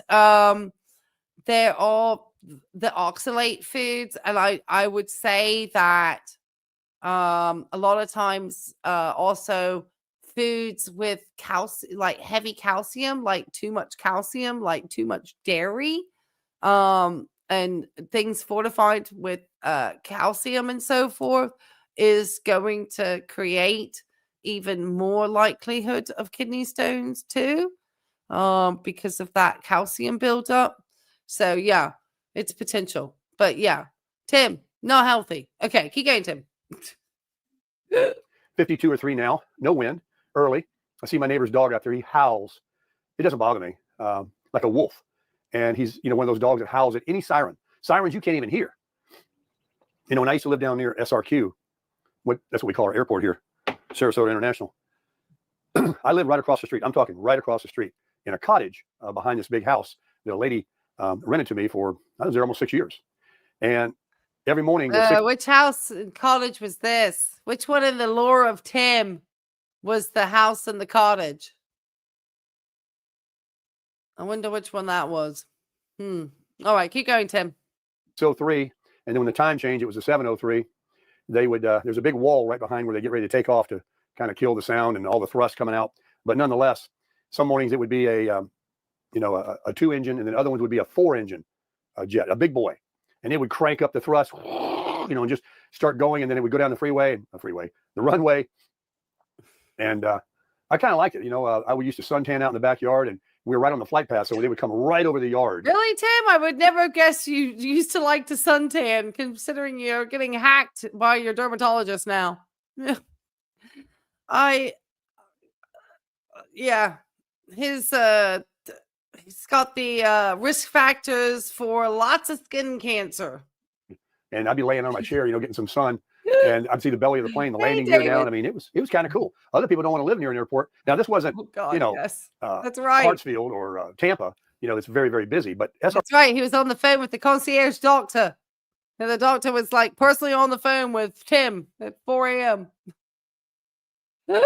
there are the oxalate foods, and I would say that a lot of times also foods with calcium, like heavy calcium, like too much calcium, like too much dairy, and things fortified with calcium and so forth is going to create even more likelihood of kidney stones too, because of that calcium buildup. So yeah, it's potential. But yeah, Tim, not healthy. Okay, keep going, Tim. 52 or 3 now, no wind, early. I see my neighbor's dog out there. He howls. It doesn't bother me, like a wolf. And he's, one of those dogs that howls at any siren. Sirens you can't even hear. When I used to live down near SRQ, that's what we call our airport here, Sarasota International. I lived right across the street. I'm talking right across the street in a cottage behind this big house that a lady rented to me for, I was there almost 6 years. And every morning. Which house in cottage was this? Which one in the lore of Tim was the house and the cottage? I wonder which one that was. All right, keep going, Tim. 6:03, and then when the time changed, it was a 7:03. They would. There's a big wall right behind where they get ready to take off to kind of kill the sound and all the thrust coming out. But nonetheless, some mornings it would be a 2-engine, and then other ones would be a 4-engine jet, a big boy, and it would crank up the thrust, and just start going, and then it would go down the runway, and I kind of liked it. I used to suntan out in the backyard, and we were right on the flight path, so they would come right over the yard. Really, Tim? I would never guess you used to like to suntan, considering you're getting hacked by your dermatologist now. He's got the risk factors for lots of skin cancer. And I'd be laying on my chair, getting some sun, and I'd see the belly of the plane, the landing gear down. I mean, it was kind of cool. Other people don't want to live near an airport. Now, this wasn't, yes. That's right, Hartsfield or Tampa. It's very, very busy. But that's right. He was on the phone with the concierge doctor, and the doctor was like personally on the phone with Tim at 4 a.m. Because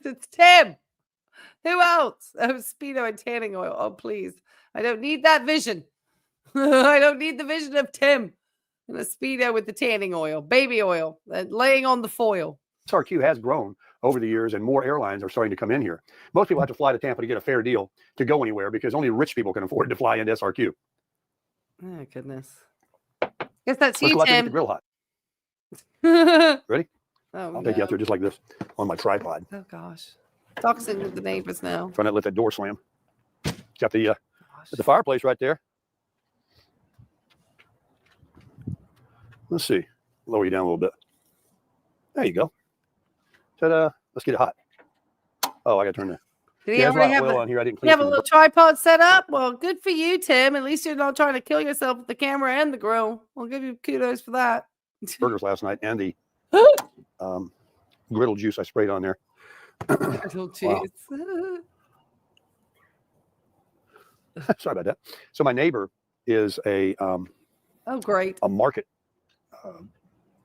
it's Tim. Who else? Oh, Speedo and tanning oil. Oh, please. I don't need that vision. I don't need the vision of Tim in a Speedo with the tanning oil, baby oil, and laying on the foil. SRQ has grown over the years, and more airlines are starting to come in here. Most people have to fly to Tampa to get a fair deal to go anywhere because only rich people can afford to fly into SRQ. Oh, goodness. Guess that's Let's you, go out there Tim. and get the grill hot. Ready? Oh, I'll take you out there just like this on my tripod. Oh, gosh. Talking with the neighbors now. Trying not to let that door slam. Got the fireplace right there. Let's see. Lower you down a little bit. There you go. Ta-da. Let's get it hot. Oh, I got to turn that. Did he already have on here. I didn't clean you have a little tripod set up? Well, good for you, Tim. At least you're not trying to kill yourself with the camera and the grill. I'll give you kudos for that. Burgers last night and the griddle juice I sprayed on there. Griddle juice. Wow. Sorry about that. So my neighbor is a great. A market.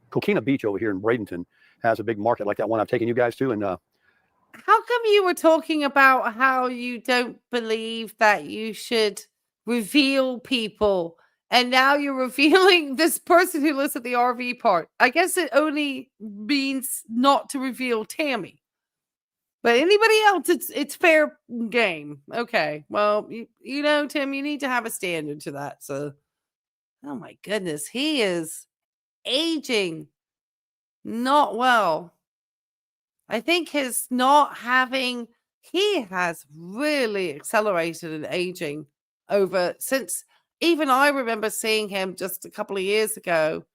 Coquina Beach over here in Bradenton has a big market like that one I've taken you guys to. And how come you were talking about how you don't believe that you should reveal people, and now you're revealing this person who lives at the RV park? I guess it only means not to reveal Tammy, but anybody else, it's fair game. Okay, well, you know, Tim, you need to have a standard to that. So, oh my goodness, he is aging not well. I think he has really accelerated in aging since even I remember seeing him just a couple of years ago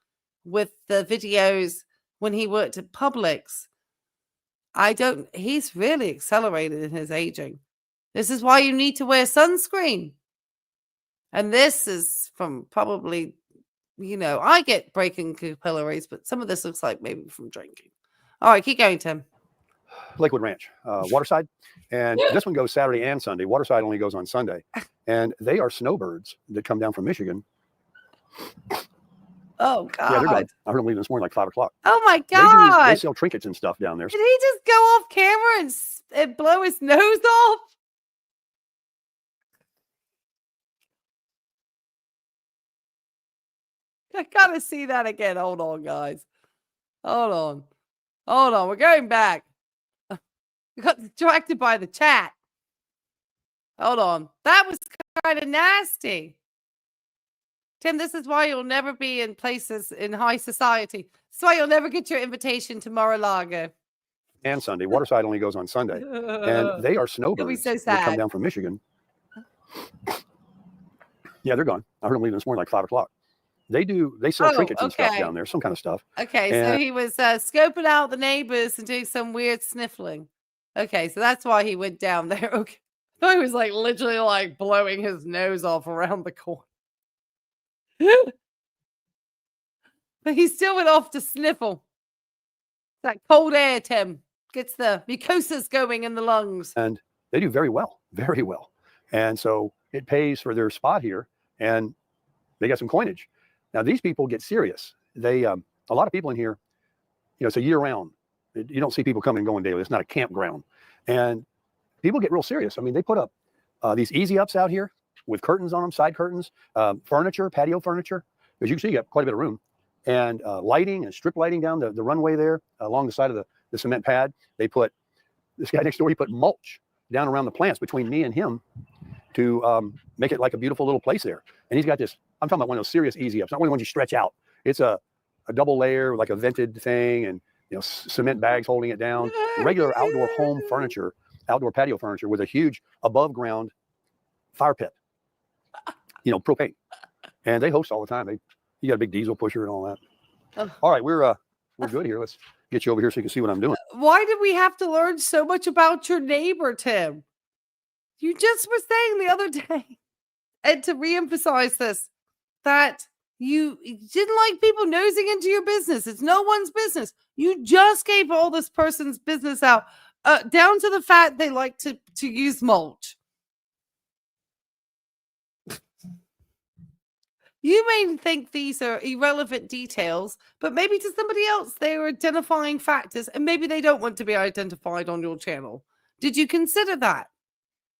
with the videos when he worked at Publix. He's really accelerated in his aging. This is why you need to wear sunscreen. And this is from probably, I get breaking capillaries, but some of this looks like maybe from drinking. All right, keep going, Tim. Lakewood Ranch, Waterside. And this one goes Saturday and Sunday. Waterside only goes on Sunday. And they are snowbirds that come down from Michigan. Oh, God. Yeah, they're gone. I heard them leaving this morning like 5 o'clock. Oh, my God. They sell trinkets and stuff down there. Did he just go off camera and and blow his nose off? I gotta see that again. Hold on, guys. Hold on. Hold on. We're going back. We got distracted by the chat. Hold on. That was kind of nasty. Tim, this is why you'll never be in places in high society. That's why you'll never get your invitation to Mar-a-Lago. And Sunday. Waterside only goes on Sunday. And they are snowbirds. You'll be so They come sad. down from Michigan. Yeah, they're gone. I heard them leaving this morning like 5 o'clock. They sell trinkets and stuff down there, some kind of stuff. Okay, so he was scoping out the neighbors and doing some weird sniffling. Okay, so that's why he went down there. Okay. I was like literally like blowing his nose off around the corner. But he still went off to sniffle. That cold air, Tim, gets the mucosas going in the lungs. And they do very well, very well. And so it pays for their spot here, and they got some coinage. Now, these people get serious. They, a lot of people in here, it's a year round. You don't see people coming and going daily. It's not a campground. And people get real serious. I mean, they put up these easy ups out here with curtains on them, side curtains, furniture, patio furniture. As you can see, you got quite a bit of room. And lighting and strip lighting down the runway there along the side of the cement pad. They put, this guy next door, he put mulch down around the plants between me and him to make it like a beautiful little place there. And he's got this, I'm talking about one of those serious easy ups, not one of the ones you stretch out. It's a double layer, like a vented thing, and cement bags holding it down. Regular outdoor home furniture, outdoor patio furniture with a huge above ground fire pit, propane. And they host all the time. You got a big diesel pusher and all that. Oh. All right, we're good here. Let's get you over here so you can see what I'm doing. Why did we have to learn so much about your neighbor, Tim? You just were saying the other day, and to reemphasize this, that you didn't like people nosing into your business. It's no one's business. You just gave all this person's business out, down to the fact they like to use mulch. You may think these are irrelevant details, but maybe to somebody else, they are identifying factors, and maybe they don't want to be identified on your channel. Did you consider that?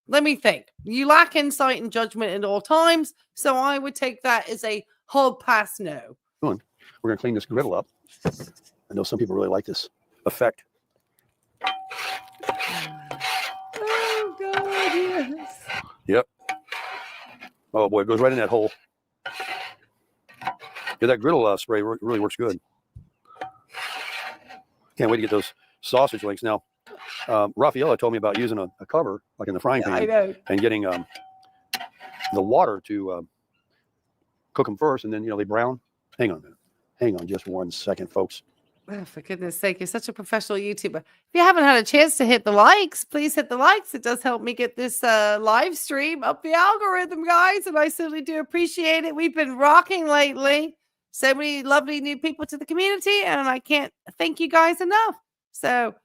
Let me think. You lack insight and judgment at all times, so I would take that as a hard pass no. We're going to clean this griddle up. I know some people really like this effect. Oh, God, yes. Yep. Oh, boy, it goes right in that hole. Yeah, that griddle spray really works good. Can't wait to get those sausage links. Now, Raffaella told me about using a cover, like in the frying pan, and getting the water to cook them first, and then, they brown. Hang on a minute. Hang on just 1 second, folks. Oh, for goodness sake, you're such a professional YouTuber. If you haven't had a chance to hit the likes, please hit the likes. It does help me get this live stream up the algorithm, guys, and I certainly do appreciate it. We've been rocking lately. So many lovely new people to the community, and I can't thank you guys enough. So,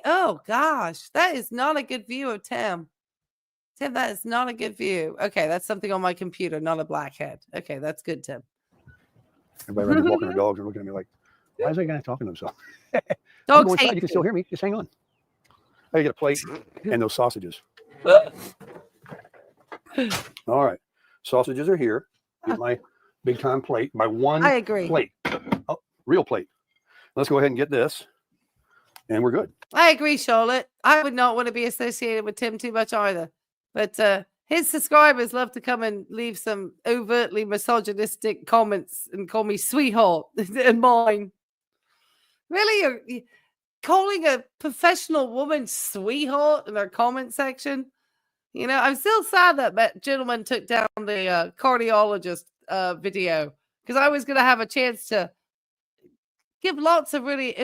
oh gosh, that is not a good view of Tim. Tim, that is not a good view. Okay, that's something on my computer, not a blackhead. Okay, that's good, Tim. Everybody around walking their dogs and looking at me like, why is that guy talking to himself? Dogs inside, you can still hear me. Just hang on. I get a plate and those sausages. All right. Sausages are here. Get my big time plate. My one I agree. Plate. Oh, real plate. Let's go ahead and get this. And we're good. I agree, Charlotte. I would not want to be associated with Tim too much either. But his subscribers love to come and leave some overtly misogynistic comments and call me sweetheart and mine. Really? You're calling a professional woman sweetheart in our comment section? I'm still sad that gentleman took down the cardiologist video, because I was going to have a chance to give lots of really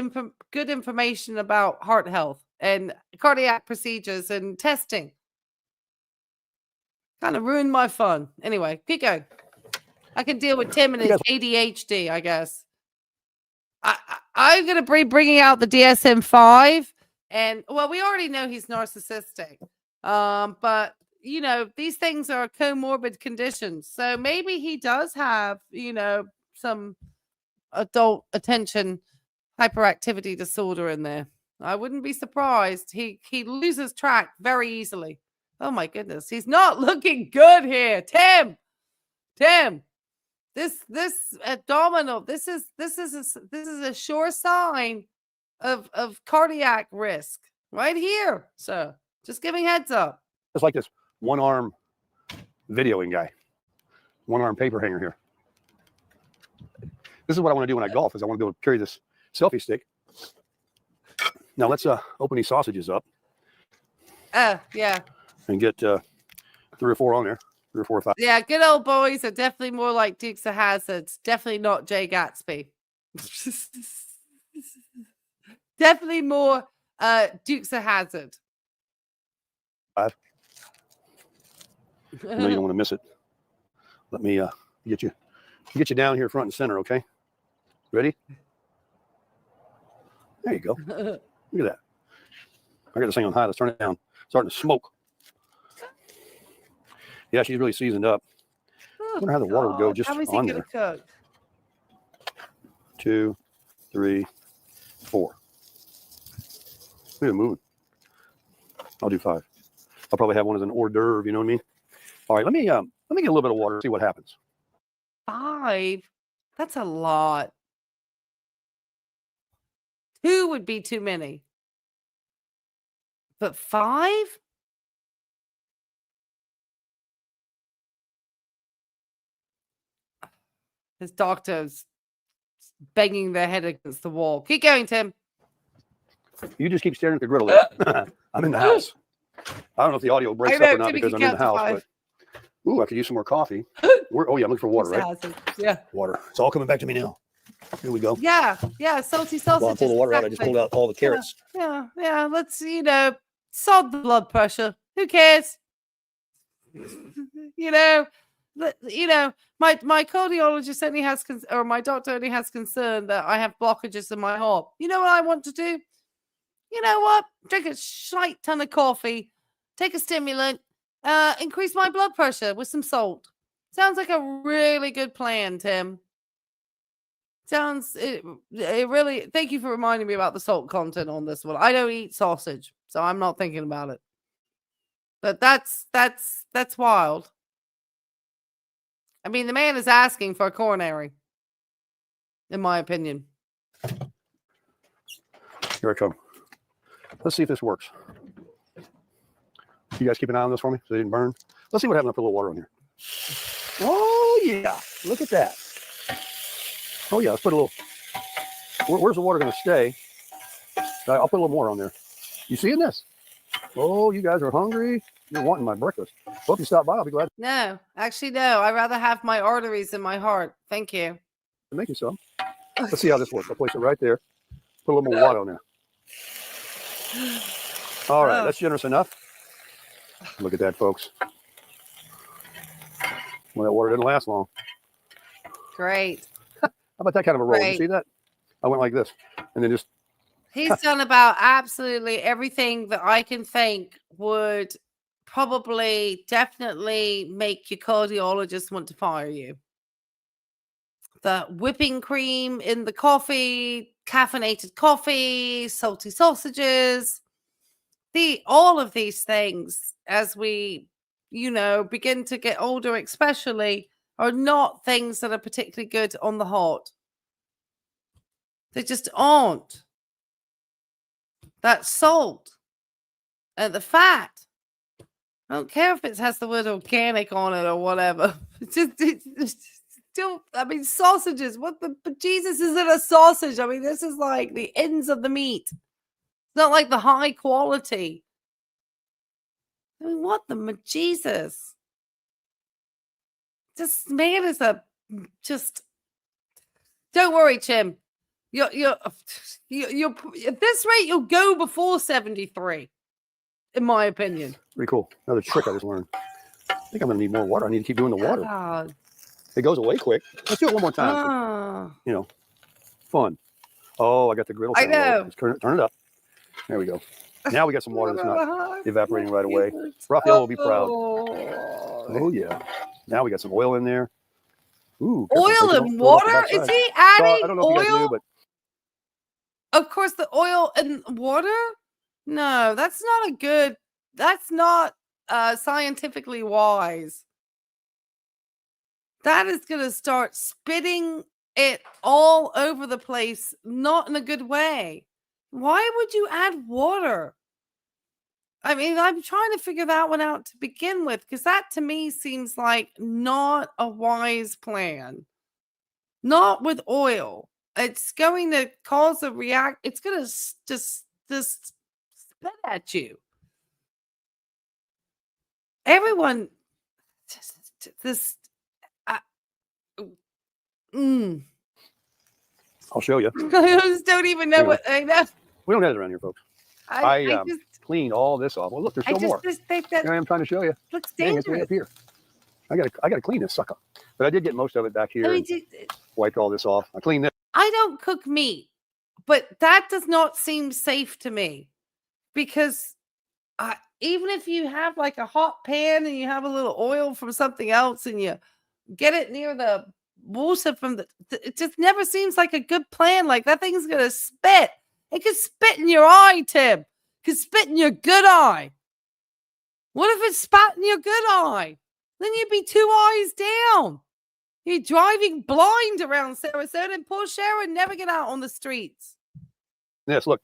good information about heart health and cardiac procedures and testing. Kind of ruined my fun. Anyway, keep going. I can deal with Tim and his ADHD, I guess. I'm going to be bringing out the DSM-5, and we already know he's narcissistic. But these things are comorbid conditions. So maybe he does have, some adult attention hyperactivity disorder in there. I wouldn't be surprised. He loses track very easily. Oh my goodness, he's not looking good here, Tim. This abdominal. This is a sure sign of cardiac risk right here. So just giving heads up. It's like this one arm videoing guy, one arm paper hanger here. This is what I want to do when I golf. Is I want to be able to carry this selfie stick. Now let's open these sausages up. Yeah. And get 3 or 4 on there. 3 or 4 or 5. Yeah, good old boys are definitely more like Dukes of Hazzard. Definitely not Jay Gatsby. Definitely more Dukes of Hazzard. 5. I know you don't want to miss it. Let me get you down here front and center, okay? Ready? There you go. Look at that. I got this thing on high. Let's turn it down. Starting to smoke. Yeah, she's really seasoned up. I wonder how the water would go just on there. Cook? 2, 3, 4. Look at it moving. I'll do 5. I'll probably have one as an hors d'oeuvre. You know what I mean? All right, let me get a little bit of water. See what happens. 5. That's a lot. 2 would be too many. But 5? His doctor's banging their head against the wall. Keep going, Tim. You just keep staring at the griddle there. I'm in the house. I don't know if the audio breaks up or not because I'm in the house. But, ooh, I could use some more coffee. Oh, yeah, I'm looking for water, right? Yeah. Water. It's all coming back to me now. Here we go. Yeah, salty sausage. Well, I pulled the water out. I just pulled out all the carrots. Yeah. Let's, sod the blood pressure. Who cares? My cardiologist only has, or my doctor only has concern that I have blockages in my heart. You know what I want to do? You know what? Drink a shite ton of coffee, take a stimulant, increase my blood pressure with some salt. Sounds like a really good plan, Tim. It really. Thank you for reminding me about the salt content on this one. I don't eat sausage, so I'm not thinking about it. But that's wild. I mean, the man is asking for a coronary, in my opinion. Here I come. Let's see if this works. You guys keep an eye on this for me so they didn't burn. Let's see what happens. I put a little water on here. Oh, yeah. Look at that. Oh, yeah. Let's put a little. Where's the water going to stay? I'll put a little more on there. You seeing this? Oh, you guys are hungry. You're wanting my breakfast. Hope you stop by. I'll be glad. No, actually, no. I'd rather have my arteries in my heart. Thank you. Make you some. Let's see how this works. I'll place it right there. Put a little more water on there. All right. That's generous enough. Look at that, folks. Well, that water didn't last long. Great. How about that kind of a roll? You see that? I went like this and then just. He's done about absolutely everything that I can think would probably definitely make your cardiologist want to fire you. The whipping cream in the coffee, caffeinated coffee, salty sausages, all of these things as we, begin to get older especially, are not things that are particularly good on the heart. They just aren't. That salt and the fat. I don't care if it has the word organic on it or whatever. It's still, sausages. What the Jesus is in a sausage? This is like the ends of the meat. It's not like the high quality. What the Jesus? This man is just. Don't worry, Jim. You're at this rate, you'll go before 73, in my opinion. Pretty cool. Another trick I just learned. I think I'm going to need more water. I need to keep doing the water. God. It goes away quick. Let's do it one more time. Fun. Oh, I got the griddle. I know. Let's turn it up. There we go. Now we got some water that's not evaporating right away. Raphael will be proud. Oh, yeah. Now we got some oil in there. Ooh, oil and water? Is he adding I don't know if you guys knew, oil? but Of course, the oil and water. No, that's not scientifically wise. That is going to start spitting it all over the place, not in a good way. Why would you add water? I mean, I'm trying to figure that one out to begin with, because that to me seems like not a wise plan. Not with oil. It's going to cause a react. It's going to just spit at you. Everyone, this. I'll show you. I just don't even know what I know. We don't have it around here, folks. I just cleaned all this off. Well, look, there's still more. Just think that Here I am trying to show you. looks Dang, it's way dangerous. up here. I gotta clean this sucker. But I did get most of it back here. I mean, And wiped all this off. I cleaned this. I don't cook meat, but that does not seem safe to me, because even if you have like a hot pan and you have a little oil from something else and you get it near the water from it just never seems like a good plan. Like, that thing's gonna spit. It could spit in your eye, Tim. It could spit in your good eye. What if it spat in your good eye? Then you'd be 2 eyes down. You're driving blind around Sarasota, and poor Sharon never get out on the streets. Yes, look.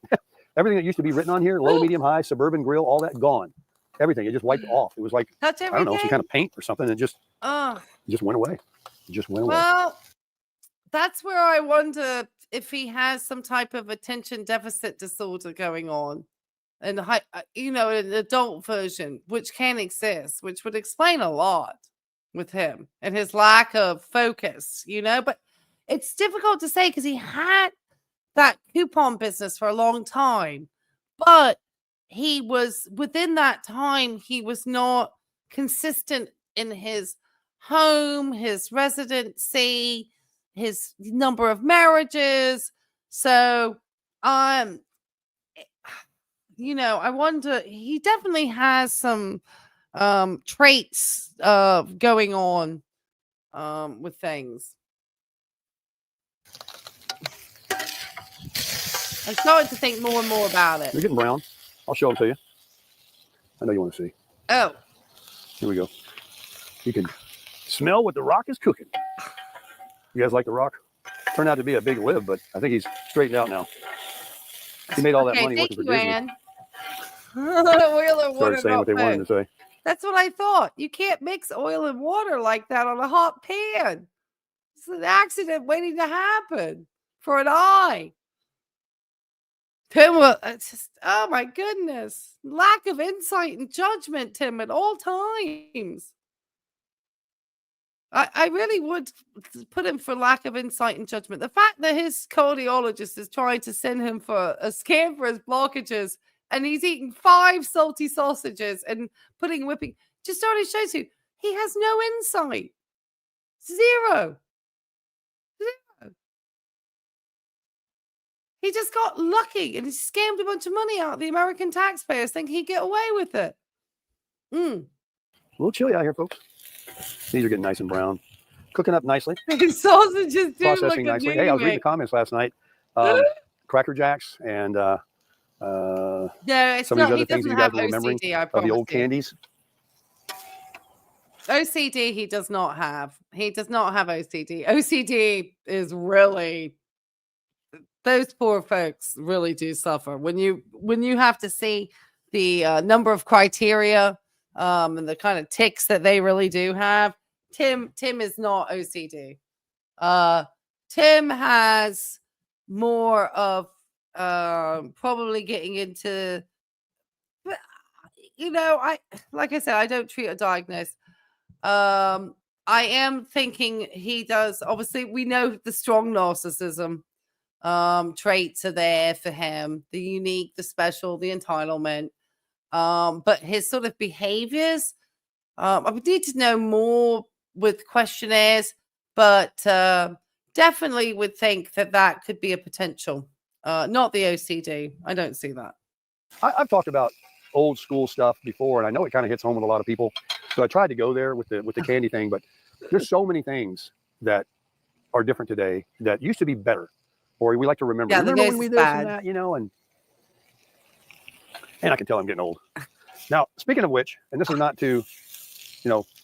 Everything that used to be written on here, low, medium, high, suburban grill, all that gone. Everything. It just wiped off. It was like, Touch I everything. don't know, some kind of paint or something. It just went away. It just went away. Well, that's where I wonder if he has some type of attention deficit disorder going on, and an adult version, which can exist, which would explain a lot with him and his lack of focus, but it's difficult to say because he had that coupon business for a long time, but he was within that time, he was not consistent in his home, his residency, his number of marriages. So, I wonder, he definitely has some traits going on with things. I'm starting to think more and more about it. They're getting brown. I'll show them to you. I know you want to see. Oh. Here we go. You can smell what the rock is cooking. You guys like the rock? Turned out to be a big lib, but I think he's straightened out now. He made all that money working for Disney. Ann. Started saying what they wanted to say. That's what I thought. You can't mix oil and water like that on a hot pan. It's an accident waiting to happen for an eye. Tim, it's just, oh my goodness. Lack of insight and judgment, Tim, at all times. I really would put him for lack of insight and judgment. The fact that his cardiologist is trying to send him for a scan for his blockages, and he's eating 5 salty sausages and putting whipping, just already shows you he has no insight. Zero. He just got lucky and he scammed a bunch of money out of the American taxpayers, thinking he'd get away with it. A little chilly out here, folks. These are getting nice and brown. Cooking up nicely. These sausages do processing look nicely. Hey, I was reading the comments last night. Cracker Jacks and no, it's some not. of He these other things doesn't you guys have were remembering OCD, I of promise the old you. candies. OCD, he does not have. He does not have OCD. OCD is really, those poor folks really do suffer when you have to see the number of criteria and the kind of tics that they really do have. Tim is not OCD. Tim has more of probably getting into, like I said, I don't treat or diagnose. I am thinking he does. Obviously, we know the strong narcissism traits are there for him, the unique, the special, the entitlement. But his sort of behaviors, I would need to know more with questionnaires, but definitely would think that could be a potential. Not the OCD. I don't see that. I've talked about old school stuff before, and I know it kind of hits home with a lot of people. So I tried to go there with the candy thing, but there's so many things that are different today that used to be better. or we like to remember. Yeah, the Remember nose when we is this and bad. that, and I can tell I'm getting old. Now, speaking of which, and this is not to,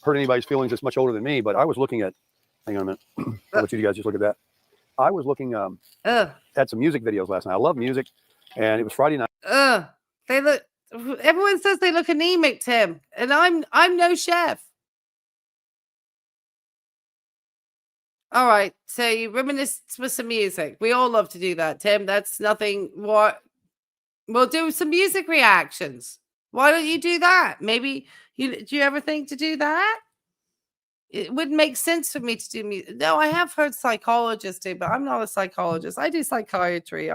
hurt anybody's feelings that's much older than me, but I was looking at, hang on a minute, I'll let you guys just look at that. I was looking at some music videos last night. I love music, and it was Friday night. They look, everyone says they look anemic, Tim, and I'm no chef. All right, so you reminisce with some music. We all love to do that, Tim. That's nothing. What we'll do some music reactions. Why don't you do that? Maybe do you ever think to do that? It wouldn't make sense for me to do music. No, I have heard psychologists do, but I'm not a psychologist. I do psychiatry.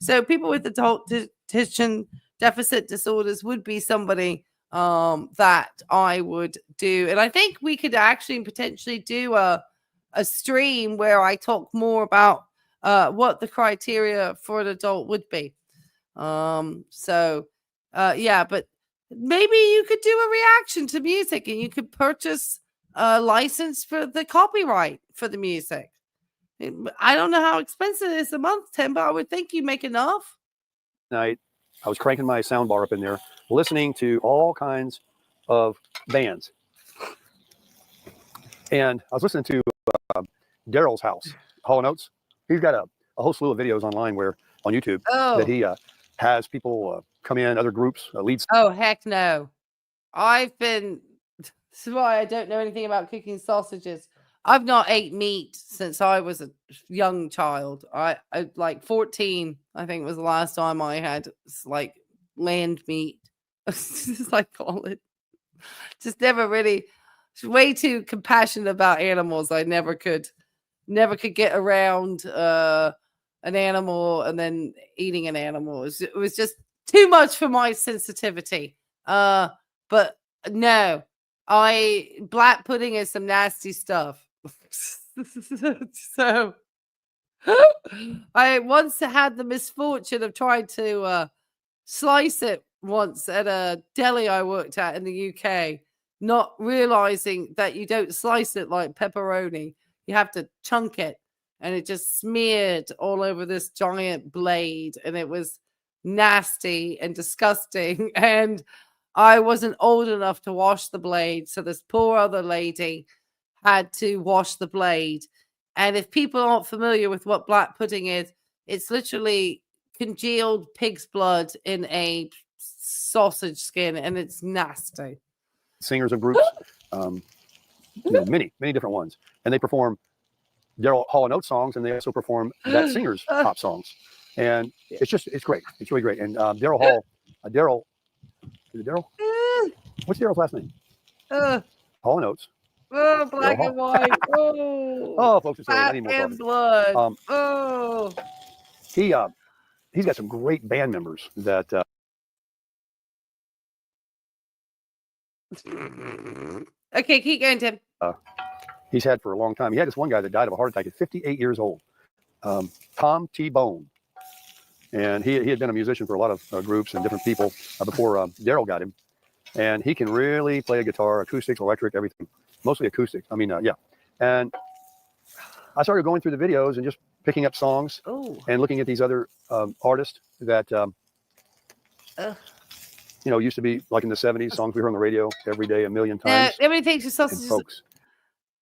So people with adult attention deficit disorders would be somebody that I would do, and I think we could actually potentially do a stream where I talk more about what the criteria for an adult would be. Yeah, but maybe you could do a reaction to music, and you could purchase a license for the copyright for the music. I don't know how expensive it is a month, Tim, but I would think you make enough. Night, I was cranking my sound bar up in there, listening to all kinds of bands. And I was listening to Daryl's House, Hall & Oates. He's got a whole slew of videos online on YouTube that he has people come in, other groups, leads. Oh, heck no. This is why I don't know anything about cooking sausages. I've not ate meat since I was a young child. I like 14, I think was the last time I had like land meat, as I call it. Just never really, way too compassionate about animals. I never could get around an animal and then eating an animal. It was just too much for my sensitivity. But no, black pudding is some nasty stuff. So I once had the misfortune of trying to slice it once at a deli I worked at in the UK, not realizing that you don't slice it like pepperoni. You have to chunk it, and it just smeared all over this giant blade, and it was nasty and disgusting. And I wasn't old enough to wash the blade, so this poor other lady had to wash the blade. And if people aren't familiar with what black pudding is, it's literally congealed pig's blood in a sausage skin, and it's nasty. Singers of groups, many different ones, and they perform Daryl Hall & Oates songs, and they also perform that singer's pop songs, and it's great. It's really great. And Daryl Hall, is it Daryl? What's Daryl's last name? Hall & Oates. Oh, black and white. Oh, folks, I need more coffee. Blood. He's got some great band members that. Okay, keep going, Tim. He's had for a long time. He had this one guy that died of a heart attack at 58 years old, Tom T-Bone. And he had been a musician for a lot of groups and different people before Daryl got him. And he can really play a guitar, acoustics, electric, everything. Mostly acoustic. I mean, yeah. And I started going through the videos and just picking up songs and looking at these other artists that, used to be like in the 70s, songs we heard on the radio every day a million times. Everybody thinks your sausage is...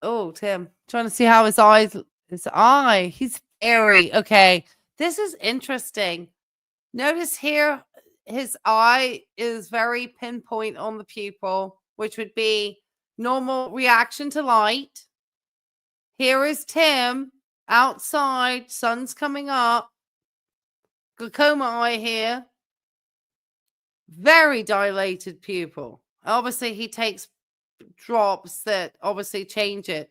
Oh, Tim, trying to see how his eye, he's airy. Okay, this is interesting. Notice here, his eye is very pinpoint on the pupil, which would be normal reaction to light. Here is Tim outside, sun's coming up, glaucoma eye here, very dilated pupil. Obviously, he takes drops that obviously change it,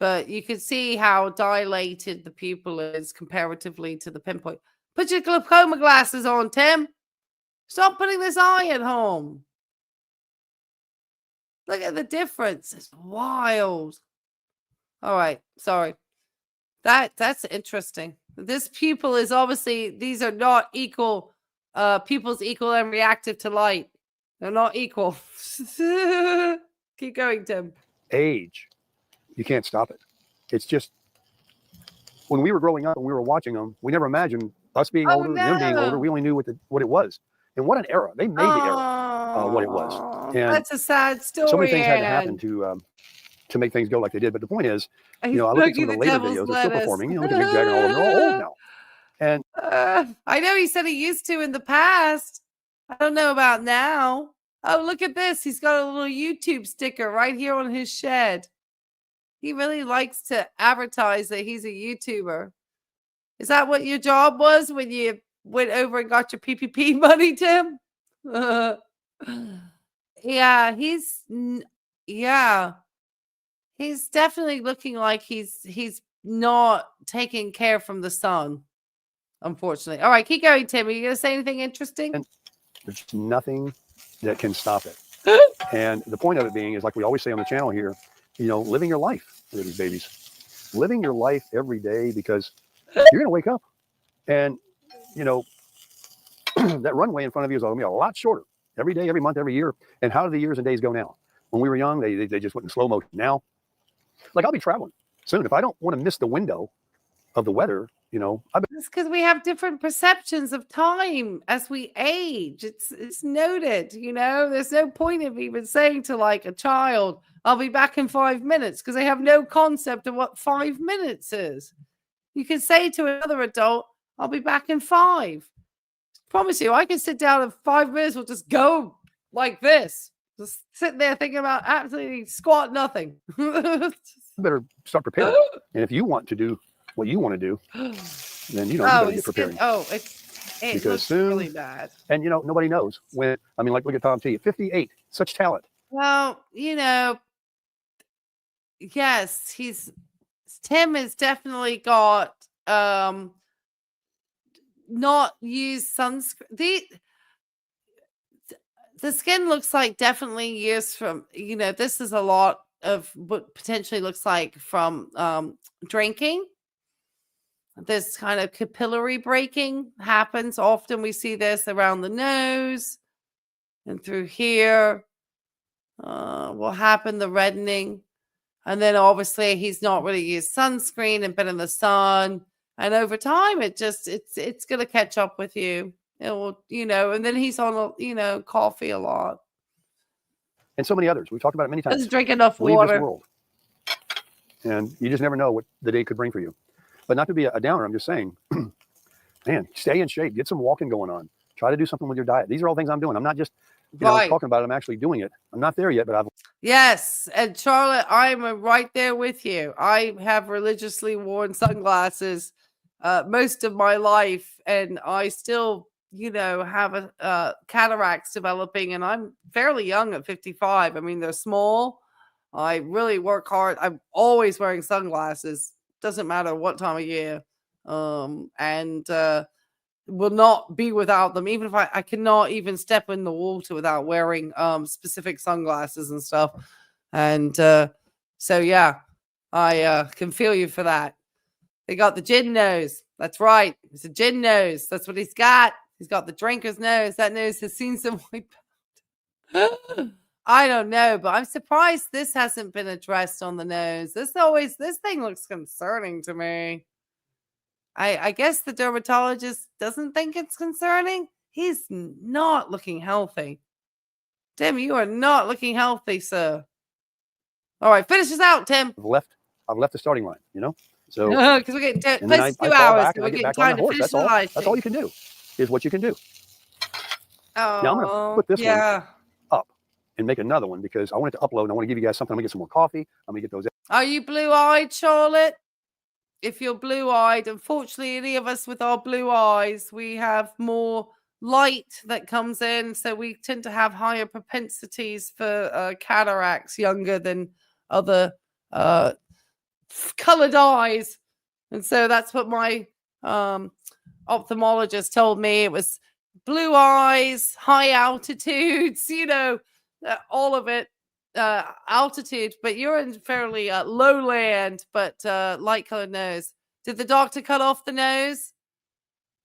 but you can see how dilated the pupil is comparatively to the pinpoint. Put your glaucoma glasses on, Tim. Stop putting this eye at home. Look at the difference. It's wild. All right, sorry. That's interesting. This pupil is obviously, these are not equal. Pupils equal and reactive to light. They're not equal. Keep going, Tim. Age. You can't stop it. It's just when we were growing up and we were watching them, we never imagined us being older and them being older. We only knew what it was. And what an era. They made the era what it was. And that's a sad story. so many things had to happen to make things go like they did. But the point is, I look at some of the later videos, they're still performing. Look at Mick Jagger and all of them. They're all old now. And I know he said he used to in the past. I don't know about now. Oh, look at this. He's got a little YouTube sticker right here on his shed. He really likes to advertise that he's a YouTuber. Is that what your job was when you went over and got your PPP money, Tim? Yeah, he's definitely looking like he's not taking care from the sun, unfortunately. All right, keep going, Tim. Are you going to say anything interesting? And there's nothing that can stop it. And the point of it being is, like we always say on the channel here, living your life with these babies, living your life every day, because you're going to wake up and, that runway in front of you is going to be a lot shorter every day, every month, every year. And how do the years and days go now? When we were young, they just went in slow motion. Now, like, I'll be traveling soon. If I don't want to miss the window of the weather, it's because we have different perceptions of time as we age. It's noted, there's no point of even saying to like a child, I'll be back in 5 minutes, because they have no concept of what 5 minutes is. You can say to another adult, I'll be back in 5. Promise you, I can sit down in 5 minutes. We'll just go like this. Just sitting there thinking about absolutely squat nothing. Better start preparing. And if you want to do what you want to do, then you better get preparing. It looks soon, really bad. And nobody knows when. I mean, like, look at Tom T. At 58, such talent. Well, yes, Tim has definitely got not used sunscreen. The skin looks like definitely years from, this is a lot of what potentially looks like from drinking. This kind of capillary breaking happens often. We see this around the nose and through here. Will happen, the reddening. And then obviously he's not really used sunscreen and been in the sun. And over time, it's going to catch up with you. It will, and then he's on, coffee a lot. And so many others. We've talked about it many times. Doesn't drink enough water. Leave this world. And you just never know what the day could bring for you. But not to be a downer, I'm just saying, man, stay in shape. Get some walking going on. Try to do something with your diet. These are all things I'm doing. I'm not just talking about it. I'm actually doing it. I'm not there yet, but I've... Yes. And Charlotte, I'm right there with you. I have religiously worn sunglasses most of my life, and I still, have cataracts developing, and I'm fairly young at 55. I mean, they're small. I really work hard. I'm always wearing sunglasses. Doesn't matter what time of year. And will not be without them. Even if I cannot even step in the water without wearing specific sunglasses and stuff. And so, yeah, I can feel you for that. They got the gin nose. That's right. It's a gin nose. That's what he's got. He's got the drinker's nose. That nose has seen some wipe out. I don't know, but I'm surprised this hasn't been addressed on the nose. This thing looks concerning to me. I guess the dermatologist doesn't think it's concerning. He's not looking healthy. Tim, you are not looking healthy, sir. All right, finish us out, Tim. I've left the starting line, So because we're getting 2 hours. So we're getting time to finish the life. That's all you can do, is what you can do. Oh, now I'm going to put this one up and make another one, because I want it to upload and I want to give you guys something. I'm going to get some more coffee. I'm going to get those. Are you blue-eyed, Charlotte? If you're blue-eyed, unfortunately, any of us with our blue eyes, we have more light that comes in. So we tend to have higher propensities for cataracts younger than other colored eyes. And so that's what my ophthalmologist told me. It was blue eyes, high altitudes, all of it. Altitude, but you're in fairly low land, but light colored nose. Did the doctor cut off the nose?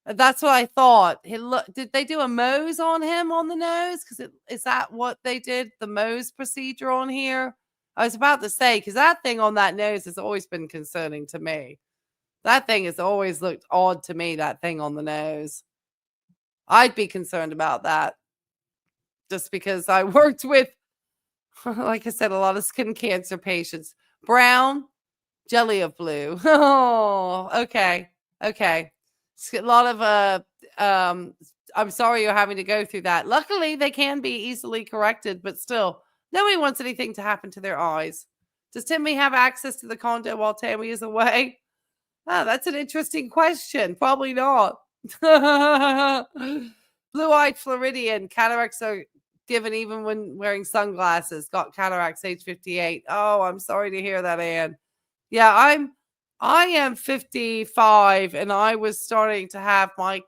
That's what I thought. Did they do a Mohs on him on the nose? Because is that what they did? The Mohs procedure on here? I was about to say, because that thing on that nose has always been concerning to me. That thing has always looked odd to me, that thing on the nose. I'd be concerned about that. Just because I worked with, like I said, a lot of skin cancer patients. Brown, jelly of blue. Oh, okay. Okay. It's a lot of, I'm sorry you're having to go through that. Luckily, they can be easily corrected, but still, nobody wants anything to happen to their eyes. Does Timmy have access to the condo while Tammy is away? Oh, that's an interesting question. Probably not. Blue-eyed Floridian. Cataracts are given even when wearing sunglasses. Got cataracts age 58. Oh, I'm sorry to hear that, Anne. Yeah, I am 55 and I was starting to have I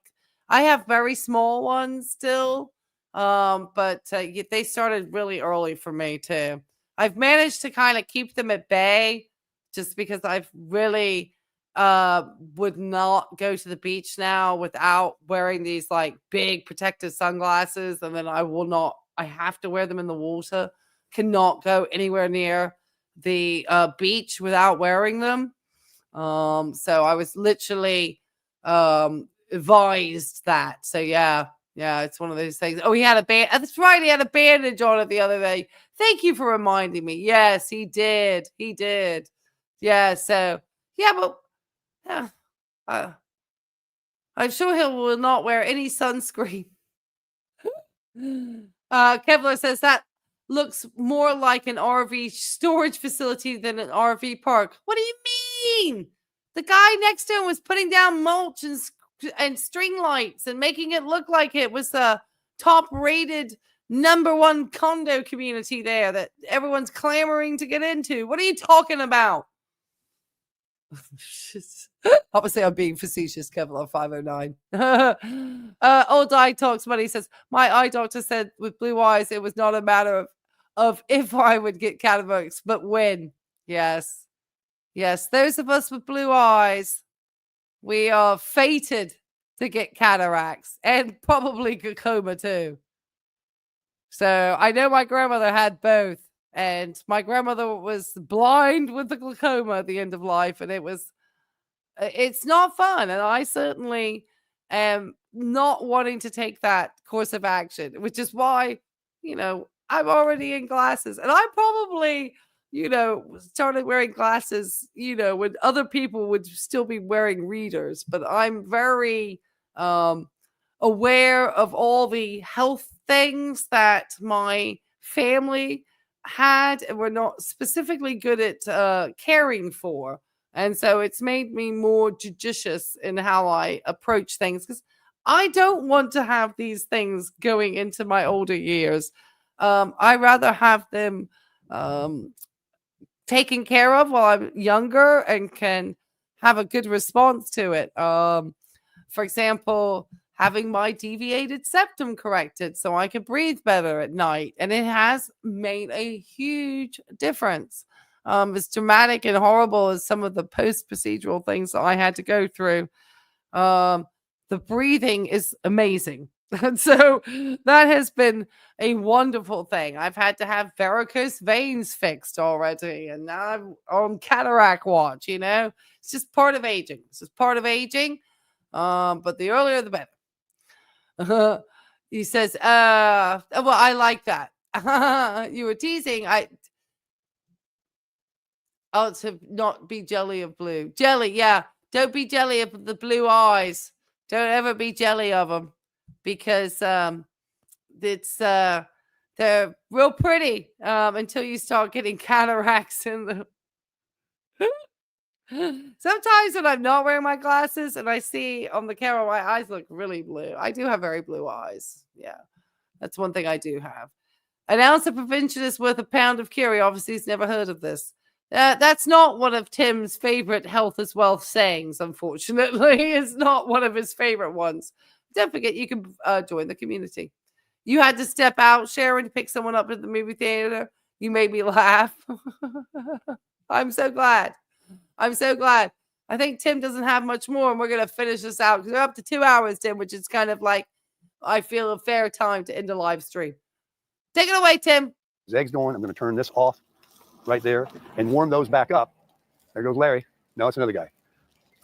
have very small ones still. But they started really early for me too. I've managed to kind of keep them at bay just because I've really would not go to the beach now without wearing these like big protective sunglasses, and then I have to wear them in the water. Cannot go anywhere near the beach without wearing them. So I was literally advised that. So yeah, it's one of those things. Oh, he had a band. That's right, he had a bandage on it the other day. Thank you for reminding me. Yes, he did. He did. Yeah. So yeah, but yeah, I'm sure he will not wear any sunscreen. Kevlar says that looks more like an RV storage facility than an RV park. What do you mean? The guy next to him was putting down mulch and string lights and making it look like it was a top-rated #1 condo community there that everyone's clamoring to get into. What are you talking about? Obviously, I'm being facetious, Kevlar 509. Old Eye Talks Money says, my eye doctor said with blue eyes, it was not a matter of if I would get cataracts, but when. Yes. Yes. Those of us with blue eyes, we are fated to get cataracts and probably glaucoma too. So I know my grandmother had both. And my grandmother was blind with the glaucoma at the end of life. And it's not fun. And I certainly am not wanting to take that course of action, which is why, I'm already in glasses. And I probably, started wearing glasses, when other people would still be wearing readers. But I'm very aware of all the health things that my family had and were not specifically good at caring for. And so it's made me more judicious in how I approach things, because I don't want to have these things going into my older years. I rather have them taken care of while I'm younger and can have a good response to it. For example, having my deviated septum corrected so I could breathe better at night. And it has made a huge difference. As dramatic and horrible as some of the post-procedural things that I had to go through, the breathing is amazing. And so that has been a wonderful thing. I've had to have varicose veins fixed already, and now I'm on cataract watch, It's just part of aging. It's just part of aging. But the earlier the better. He says, well, I like that. You were teasing. To not be jelly of blue. Jelly, yeah. Don't be jelly of the blue eyes. Don't ever be jelly of them, because it's they're real pretty until you start getting cataracts in them. Sometimes when I'm not wearing my glasses and I see on the camera my eyes look really blue. I do have very blue eyes. Yeah, that's one thing I do have. An ounce of prevention is worth a pound of cure. Obviously, he's never heard of this. That's not one of Tim's favorite health is wealth sayings, unfortunately. It's not one of his favorite ones. Don't forget, you can join the community. You had to step out, Sharon, to pick someone up at the movie theater. You made me laugh. I'm so glad. I'm so glad. I think Tim doesn't have much more, and we're going to finish this out because we're up to 2 hours, Tim, which is kind of like, I feel, a fair time to end a live stream. Take it away, Tim. His egg's going. I'm going to turn this off right there and warm those back up. There goes Larry. No, it's another guy.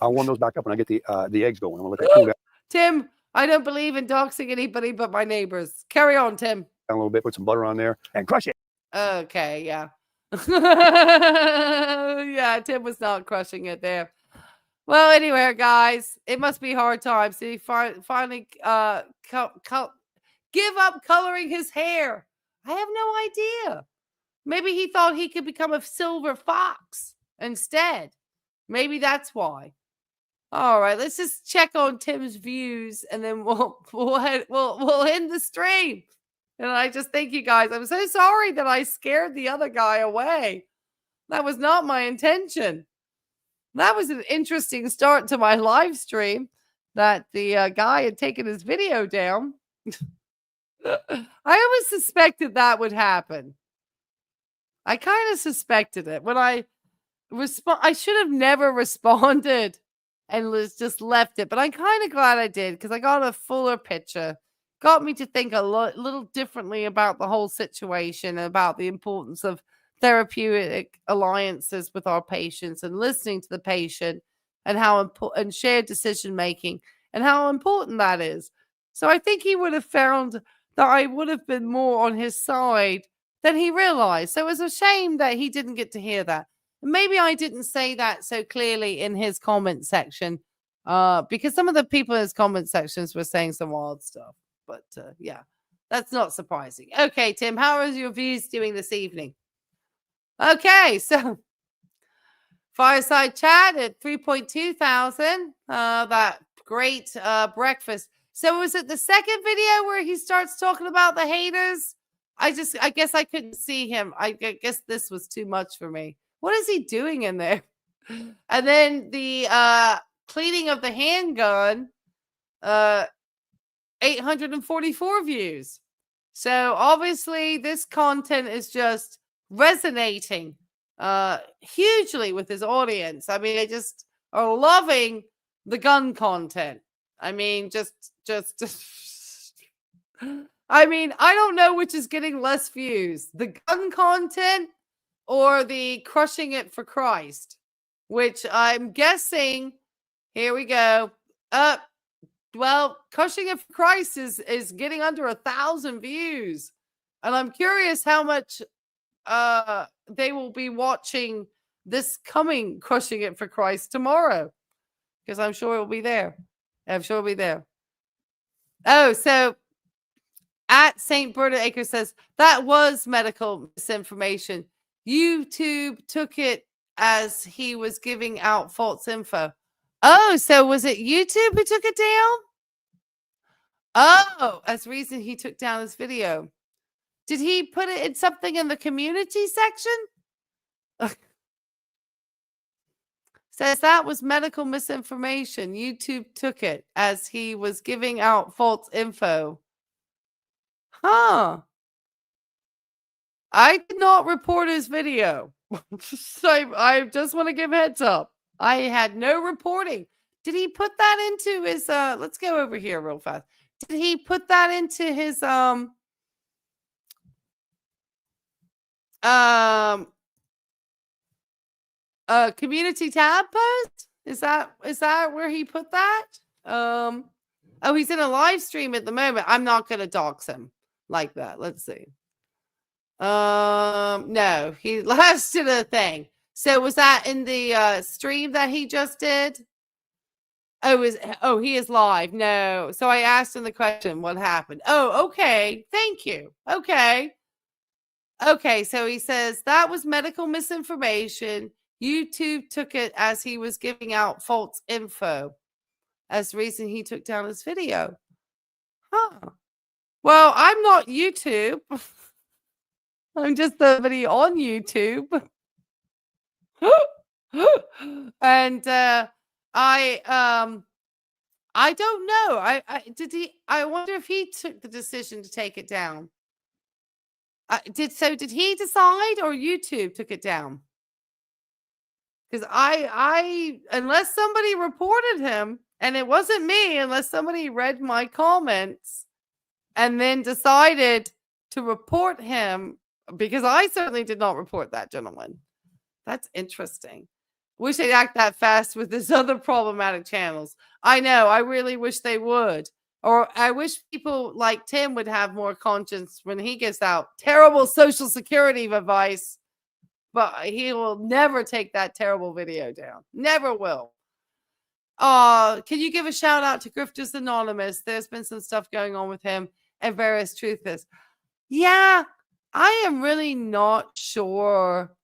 I'll warm those back up when I get the eggs going. I'm gonna let that cool down Tim, I don't believe in doxing anybody but my neighbors. Carry on, Tim. a little bit. Put some butter on there and crush it. Okay, yeah. Yeah, Tim was not crushing it there. Well, anyway, guys, it must be hard times. Did he finally give up coloring his hair? I have no idea. Maybe he thought he could become a silver fox instead. Maybe that's why. All right, let's just check on Tim's views, and then we'll end the stream. And I just thank you guys. I'm so sorry that I scared the other guy away. That was not my intention. That was an interesting start to my live stream, that the guy had taken his video down. I always suspected that would happen. I kind of suspected it. When I should have never responded and just left it. But I'm kind of glad I did, because I got a fuller picture. Got me to think a little differently about the whole situation, about the importance of therapeutic alliances with our patients and listening to the patient, and how important, and shared decision making, and how important that is. So I think he would have found that I would have been more on his side than he realized. So it was a shame that he didn't get to hear that. Maybe I didn't say that so clearly in his comment section, because some of the people in his comment sections were saying some wild stuff. But yeah, that's not surprising. Okay, Tim, how are your views doing this evening? Okay, so fireside chat at 3.2 thousand. That great breakfast. So was it the second video where he starts talking about the haters? I guess I couldn't see him. I guess this was too much for me. What is he doing in there? And then the cleaning of the handgun, 844 views. So obviously this content is just resonating hugely with his audience. I mean, they just are loving the gun content. I mean, just I mean, I don't know which is getting less views, the gun content or the crushing it for Christ, which I'm guessing, here we go. Well, crushing it for Christ is getting under 1,000 views. And I'm curious how much they will be watching this coming crushing it for Christ tomorrow, because I'm sure it will be there. I'm sure it'll be there. Oh, so at St. Bernard Acre says that was medical misinformation. YouTube took it as he was giving out false info. Oh, so was it YouTube who took it down? Oh, as reason he took down this video. Did he put it in something in the community section? Says that was medical misinformation. YouTube took it as he was giving out false info. Huh. I did not report his video. So I just want to give heads up. I had no reporting. Did he put that into his let's go over here real fast. Did he put that into his community tab post? Is that where he put that? Oh, he's in a live stream at the moment. I'm not gonna dox him like that. Let's see. No, he last did a thing. So was that in the stream that he just did? Oh, he is live. No. So I asked him the question, what happened? Oh, okay. Thank you. Okay. Okay, so he says that was medical misinformation. YouTube took it as he was giving out false info. As the reason he took down his video. Huh. Well, I'm not YouTube. I'm just somebody on YouTube. And I don't know. I wonder if he took the decision to take it down. Did he decide, or YouTube took it down? Because I unless somebody reported him, and it wasn't me, unless somebody read my comments and then decided to report him, because I certainly did not report that gentleman. That's interesting. wish they'd act that fast with this other problematic channels. I know. I really wish they would. Or I wish people like Tim would have more conscience when he gives out terrible Social Security advice. But he will never take that terrible video down. Never will. Can you give a shout out to Grifters Anonymous? There's been some stuff going on with him and various truthers. Yeah, I am really not sure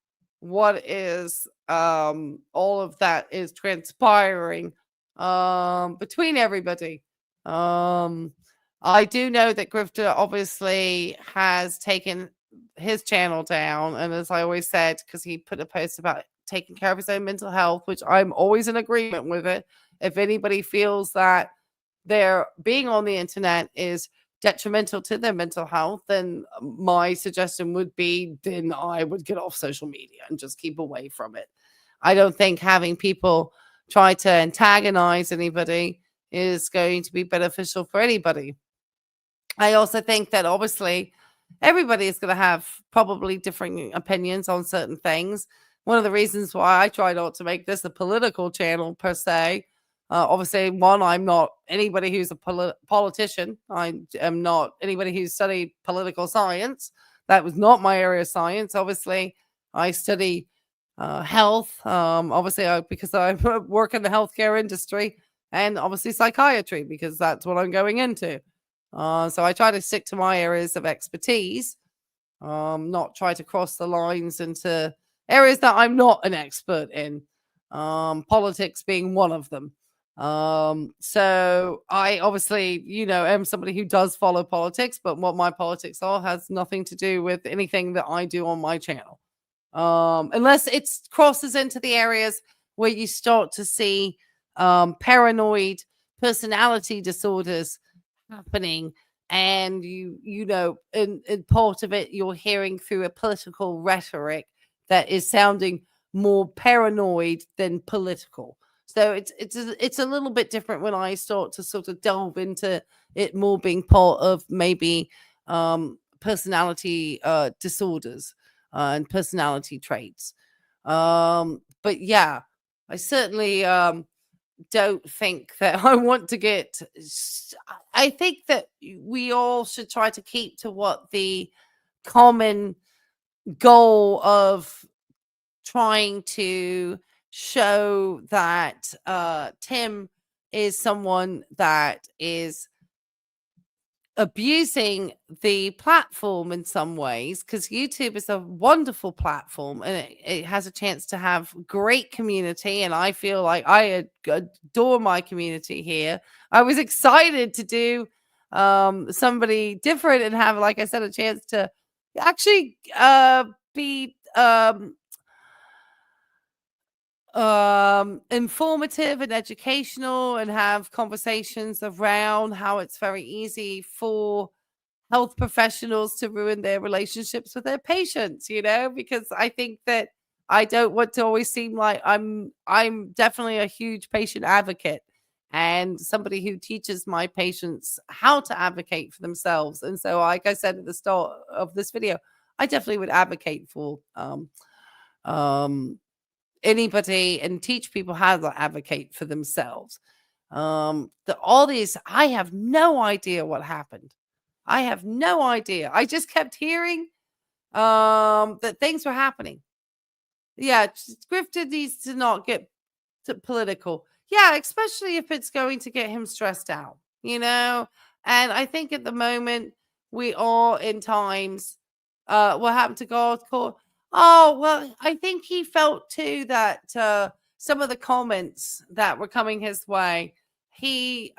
what is all of that is transpiring between everybody. I do know that Grifter obviously has taken his channel down, and as I always said, because he put a post about taking care of his own mental health, which I'm always in agreement with it. If anybody feels that their being on the internet is detrimental to their mental health, then my suggestion would be then I would get off social media and just keep away from it. I don't think having people try to antagonize anybody is going to be beneficial for anybody. I also think that obviously everybody is going to have probably differing opinions on certain things. One of the reasons why I try not to make this a political channel per se, obviously, one, I'm not anybody who's a politician. I am not anybody who's studied political science. That was not my area of science. Obviously, I study health, obviously, because I work in the healthcare industry, and obviously psychiatry, because that's what I'm going into. So I try to stick to my areas of expertise, not try to cross the lines into areas that I'm not an expert in, politics being one of them. So I obviously, am somebody who does follow politics, but what my politics are has nothing to do with anything that I do on my channel. Unless it crosses into the areas where you start to see paranoid personality disorders happening, and in part of it you're hearing through a political rhetoric that is sounding more paranoid than political. So it's a little bit different when I start to sort of delve into it more being part of maybe personality disorders and personality traits. But yeah, I certainly don't think that I want to get. I think that we all should try to keep to what the common goal of trying to show that Tim is someone that is abusing the platform in some ways, because YouTube is a wonderful platform and it has a chance to have great community, and I feel like I adore my community here. I was excited to do somebody different and have, like I said, a chance to actually be informative and educational and have conversations around how it's very easy for health professionals to ruin their relationships with their patients, because I think that I don't want to always seem like I'm definitely a huge patient advocate and somebody who teaches my patients how to advocate for themselves. And so, like I said at the start of this video, I definitely would advocate for anybody and teach people how to advocate for themselves. All these, I have no idea what happened. I have no idea. I just kept hearing that things were happening. Yeah, Grifter needs to not get political. Yeah, especially if it's going to get him stressed out, And I think at the moment we are in times. What happened to God? Oh, well, I think he felt too that some of the comments that were coming his way, he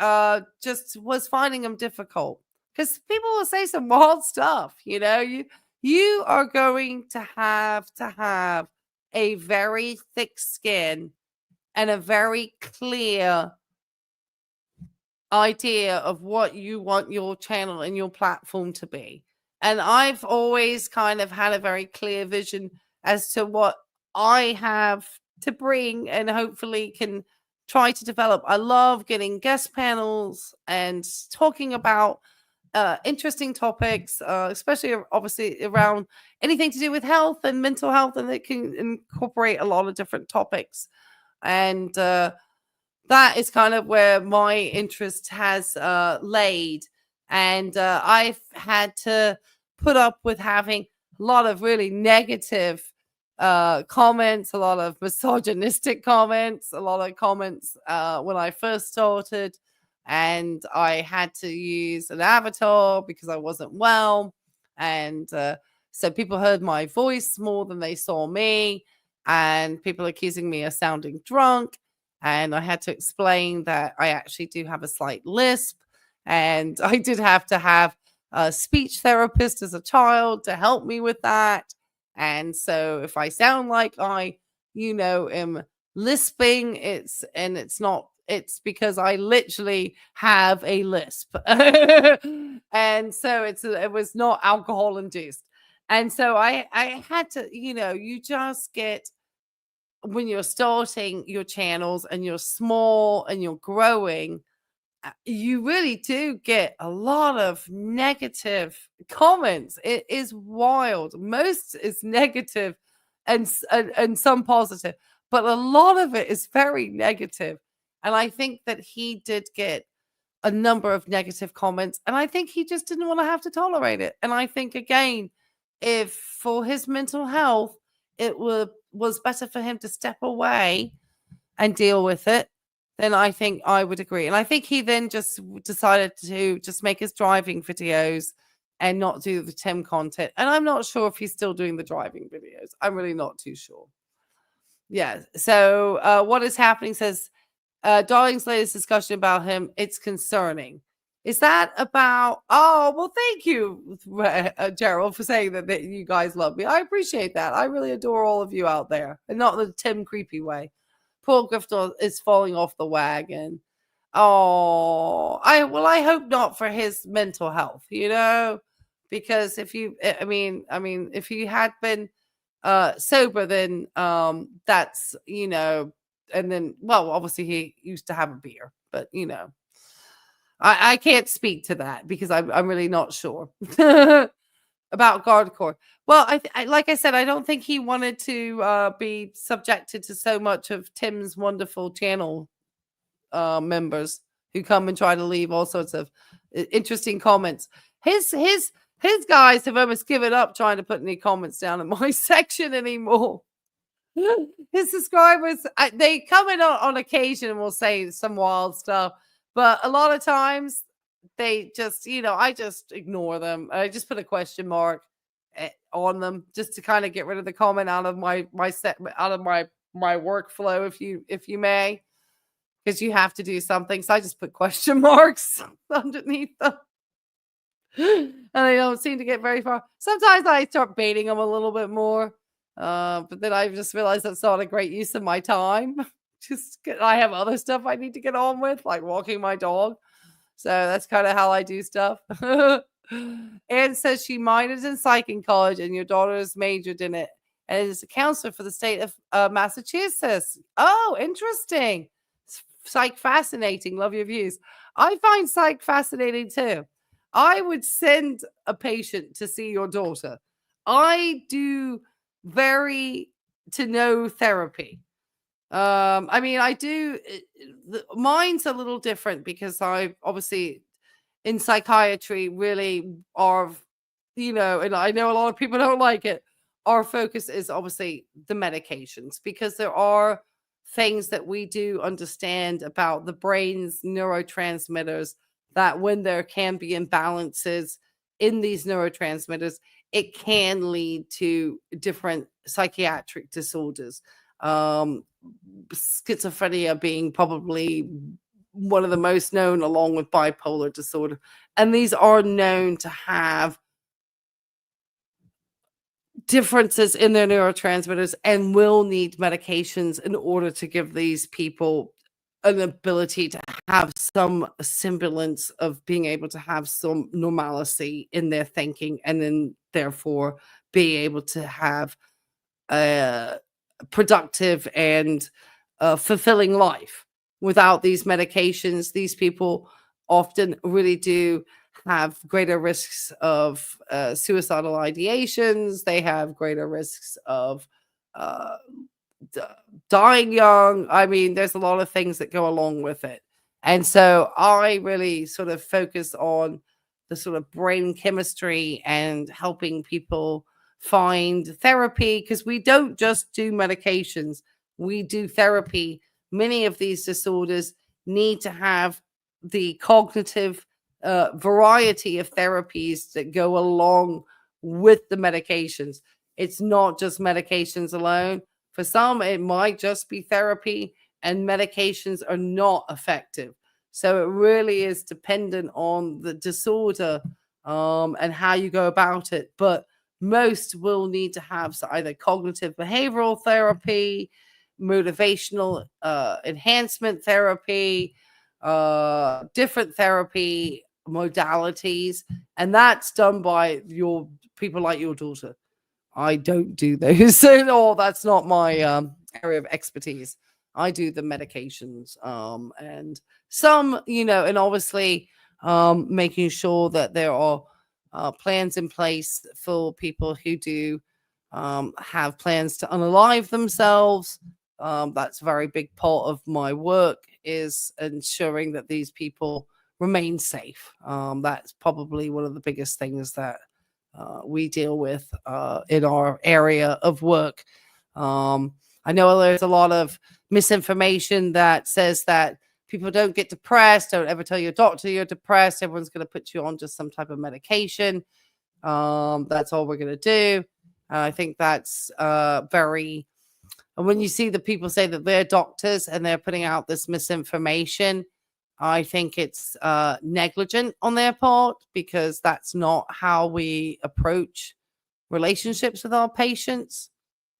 just was finding them difficult, because people will say some wild stuff. You are going to have a very thick skin and a very clear idea of what you want your channel and your platform to be. And I've always kind of had a very clear vision as to what I have to bring and hopefully can try to develop. I love getting guest panels and talking about interesting topics, especially obviously around anything to do with health and mental health, and it can incorporate a lot of different topics. And that is kind of where my interest has laid. And I've had to put up with having a lot of really negative comments, a lot of misogynistic comments, a lot of comments when I first started. And I had to use an avatar because I wasn't well. And so people heard my voice more than they saw me. And people accusing me of sounding drunk. And I had to explain that I actually do have a slight lisp. And I did have to have a speech therapist as a child to help me with that. And so if I sound like I, am lisping, it's because I literally have a lisp. And so it was not alcohol induced. And so I had to, you just get, when you're starting your channels and you're small and you're growing, you really do get a lot of negative comments. It is wild. Most is negative and some positive, but a lot of it is very negative. And I think that he did get a number of negative comments, and I think he just didn't want to have to tolerate it. And I think, again, if for his mental health, it was better for him to step away and deal with it, then I think I would agree. And I think he then just decided to just make his driving videos and not do the Tim content. And I'm not sure if he's still doing the driving videos. I'm really not too sure. Yeah. So what is happening says, Darling's latest discussion about him, it's concerning. Is that about, oh, well, thank you, Gerald, for saying that you guys love me. I appreciate that. I really adore all of you out there, and not the Tim creepy way. Poor Grifter is falling off the wagon. Oh, I hope not for his mental health, because if you, if he had been sober, then that's, and then, well, obviously he used to have a beer, but I can't speak to that because I'm really not sure about Guardcore. Well, like I said, I don't think he wanted to be subjected to so much of Tim's wonderful channel members who come and try to leave all sorts of interesting comments. His guys have almost given up trying to put any comments down in my section anymore. His subscribers, they come in on occasion and will say some wild stuff. But a lot of times they just, I just ignore them. I just put a question mark on them just to kind of get rid of the comment out of my workflow, if you may, because you have to do something. So I just put question marks underneath them. And they don't seem to get very far. Sometimes I start baiting them a little bit more. But then I just realized that's not a great use of my time. I have other stuff I need to get on with, like walking my dog. So that's kind of how I do stuff. Anne says she minored in psych in college and your daughter's majored in it and is a counselor for the state of Massachusetts. Oh, interesting. Psych fascinating. Love your views. I find psych fascinating too. I would send a patient to see your daughter. I do very to know therapy. I do. Mine's a little different because I obviously in psychiatry really are, and I know a lot of people don't like it. Our focus is obviously the medications because there are things that we do understand about the brain's neurotransmitters that when there can be imbalances in these neurotransmitters, it can lead to different psychiatric disorders. Schizophrenia being probably one of the most known, along with bipolar disorder. And these are known to have differences in their neurotransmitters and will need medications in order to give these people an ability to have some semblance of being able to have some normalcy in their thinking, and then therefore be able to have a productive and fulfilling life. Without these medications, these people often really do have greater risks of suicidal ideations. They have greater risks of dying young. I mean, there's a lot of things that go along with it. And so I really sort of focus on the sort of brain chemistry and helping people find therapy, because we don't just do medications, we do therapy. Many of these disorders need to have the cognitive variety of therapies that go along with the medications. It's not just medications alone. For some, it might just be therapy, and medications are not effective. So it really is dependent on the disorder and how you go about it. But most will need to have either cognitive behavioral therapy, motivational enhancement therapy, different therapy modalities, and that's done by your people like your daughter. I don't do those at all. That's not my area of expertise. I do the medications and some, and obviously making sure that there are plans in place for people who do have plans to unalive themselves. That's a very big part of my work, is ensuring that these people remain safe. That's probably one of the biggest things that we deal with in our area of work. I know there's a lot of misinformation that says that people don't get depressed. Don't ever tell your doctor you're depressed. Everyone's going to put you on just some type of medication. That's all we're going to do. And I think that's very... And when you see the people say that they're doctors and they're putting out this misinformation, I think it's negligent on their part, because that's not how we approach relationships with our patients.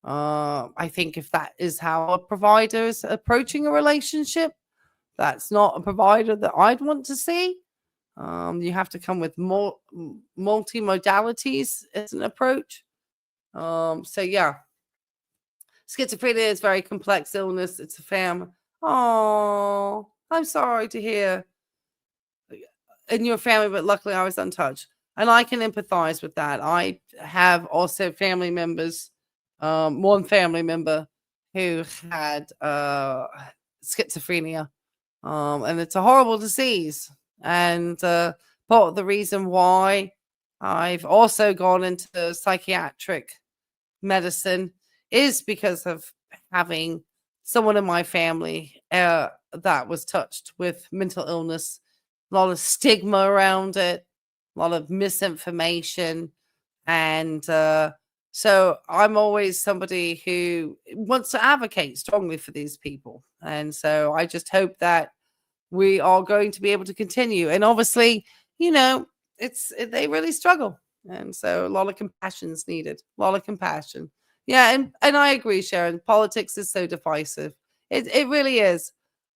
I think if that is how a provider is approaching a relationship, that's not a provider that I'd want to see. You have to come with more multi-modalities as an approach. So yeah, schizophrenia is a very complex illness. It's a family. Oh, I'm sorry to hear in your family, but luckily I was untouched. And I can empathize with that. I have also family members, one family member who had schizophrenia. And it's a horrible disease. And part of the reason why I've also gone into psychiatric medicine is because of having someone in my family that was touched with mental illness. A lot of stigma around it, a lot of misinformation. And so I'm always somebody who wants to advocate strongly for these people. And so I just hope that we are going to be able to continue. And obviously, they really struggle. And so a lot of compassion is needed. A lot of compassion. Yeah, and I agree, Sharon. Politics is so divisive. It really is.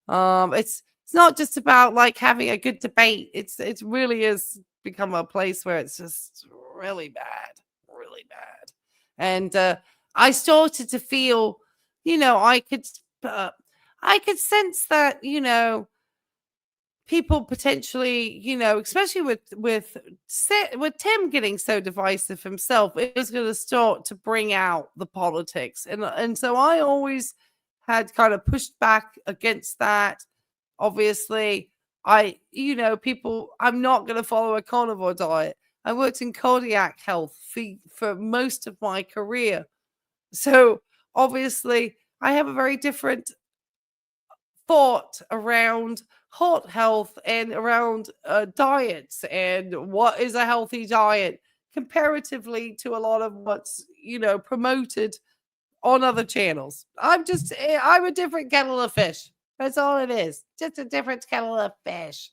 It's not just about like having a good debate. It really is become a place where it's just really bad, really bad. And I started to feel, I could sense that, people potentially, especially with Tim getting so divisive himself, it was going to start to bring out the politics, and so I always had kind of pushed back against that. Obviously, I'm not going to follow a carnivore diet. I worked in cardiac health for most of my career, so obviously I have a very different thought around heart health and around diets and what is a healthy diet comparatively to a lot of what's promoted on other channels. I'm a different kettle of fish. That's all it is. Just a different kettle of fish.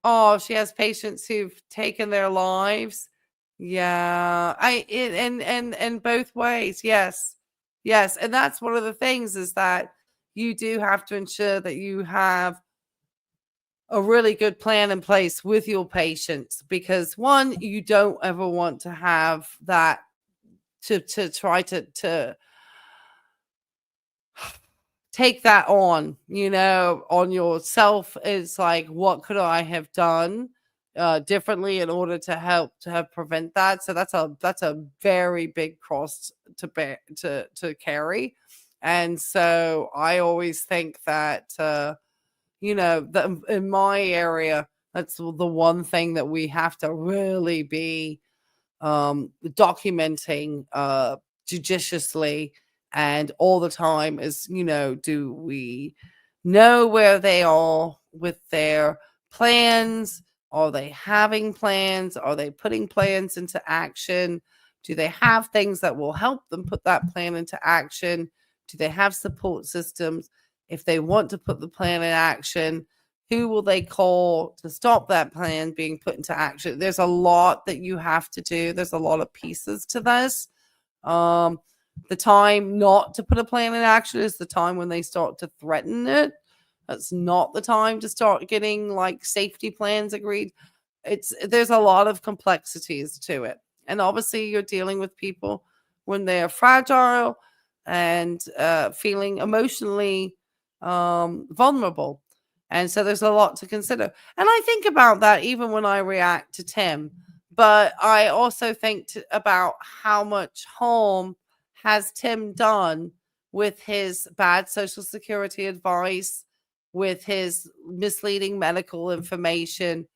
Oh, she has patients who've taken their lives. Yeah, and both ways. Yes, and that's one of the things, is that you do have to ensure that you have a really good plan in place with your patients, because one, you don't ever want to have that to try to take that on yourself. It's like, what could I have done differently in order to help prevent that? So that's a very big cross to bear, to carry. And so I always think that, that in my area, that's the one thing that we have to really be documenting judiciously and all the time is, do we know where they are with their plans? Are they having plans? Are they putting plans into action? Do they have things that will help them put that plan into action? Do they have support systems? If they want to put the plan in action, who will they call to stop that plan being put into action? There's a lot that you have to do. There's a lot of pieces to this. The time not to put a plan in action is the time when they start to threaten it. That's not the time to start getting like safety plans agreed. There's a lot of complexities to it. And obviously you're dealing with people when they're fragile and feeling emotionally vulnerable. And so there's a lot to consider. And I think about that even when I react to Tim. But I also think about how much harm has Tim done with his bad Social Security advice, with his misleading medical information,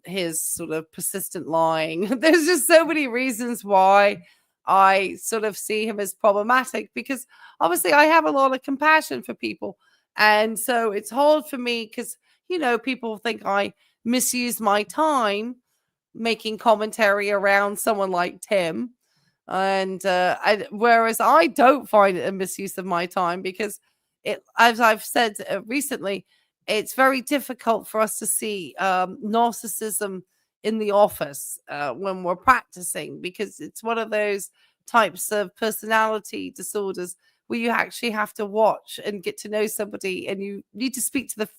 his sort of persistent lying. There's just so many reasons why I sort of see him as problematic, because obviously I have a lot of compassion for people. And so it's hard for me because, people think I misuse my time making commentary around someone like Tim. And whereas I don't find it a misuse of my time, because as I've said recently, it's very difficult for us to see narcissism in the office when we're practicing, because it's one of those types of personality disorders where you actually have to watch and get to know somebody, and you need to speak to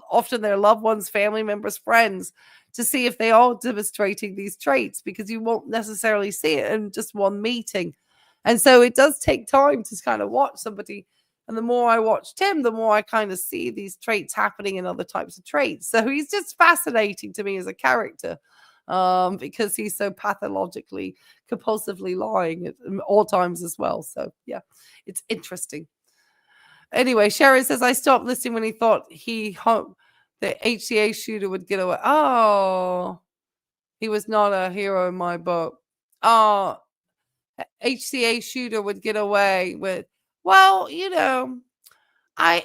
often their loved ones, family members, friends, to see if they are demonstrating these traits, because you won't necessarily see it in just one meeting. And so it does take time to kind of watch somebody. And the more I watch Tim, the more I kind of see these traits happening in other types of traits. So he's just fascinating to me as a character, because he's so pathologically, compulsively lying at all times as well. So yeah, it's interesting. Anyway, Sharon says, I stopped listening when he thought the HCA shooter would get away. Oh, he was not a hero in my book. Oh, HCA shooter would get away with. Well, I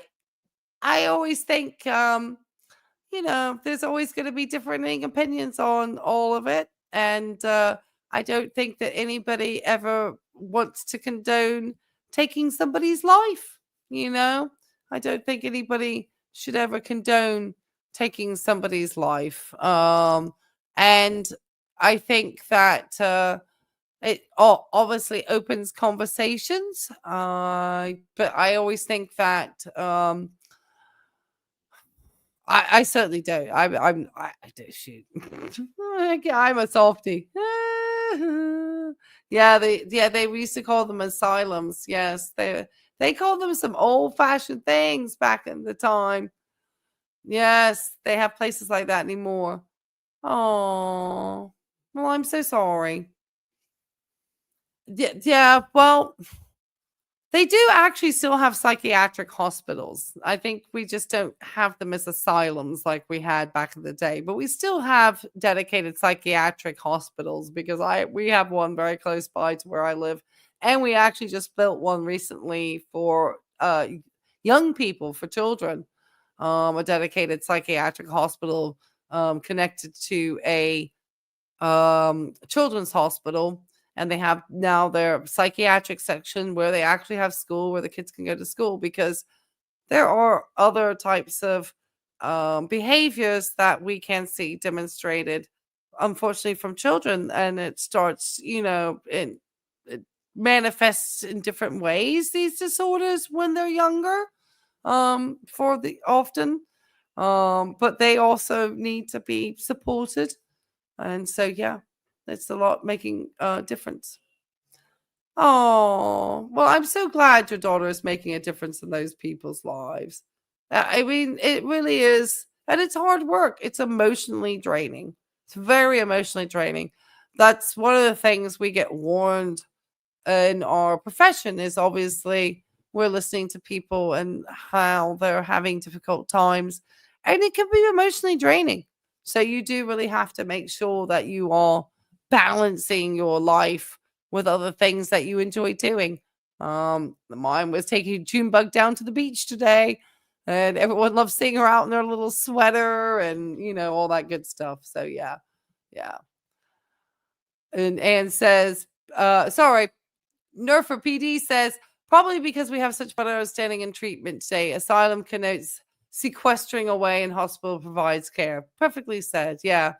always think, there's always going to be differing opinions on all of it. And I don't think that anybody ever wants to condone taking somebody's life. I don't think anybody should ever condone taking somebody's life. And I think that it obviously opens conversations. But I always think that I certainly don't. I don't shoot. I'm a softie. Yeah, they used to call them asylums. Yes, they called them some old-fashioned things back in the time. Yes, they have places like that anymore. Oh, well, I'm so sorry. Yeah, well, they do actually still have psychiatric hospitals. I think we just don't have them as asylums like we had back in the day, but we still have dedicated psychiatric hospitals, because we have one very close by to where I live, and we actually just built one recently for young people, for children, a dedicated psychiatric hospital connected to a children's hospital. And they have now their psychiatric section where they actually have school, where the kids can go to school, because there are other types of behaviors that we can see demonstrated, unfortunately, from children. And it starts, it manifests in different ways, these disorders, when they're younger, often. But they also need to be supported. And so, yeah. It's a lot making a difference. Oh, well, I'm so glad your daughter is making a difference in those people's lives. I mean, it really is. And it's hard work. It's emotionally draining. It's very emotionally draining. That's one of the things we get warned in our profession, is obviously we're listening to people and how they're having difficult times, and it can be emotionally draining. So you do really have to make sure that you are balancing your life with other things that you enjoy doing. Mine was taking Junebug down to the beach today, and everyone loves seeing her out in their little sweater and, you know, all that good stuff. So yeah. And Anne says, sorry, Nerfer PD says, probably because we have such better understanding in treatment today. Asylum connotes sequestering away and hospital provides care. Perfectly said. Yeah.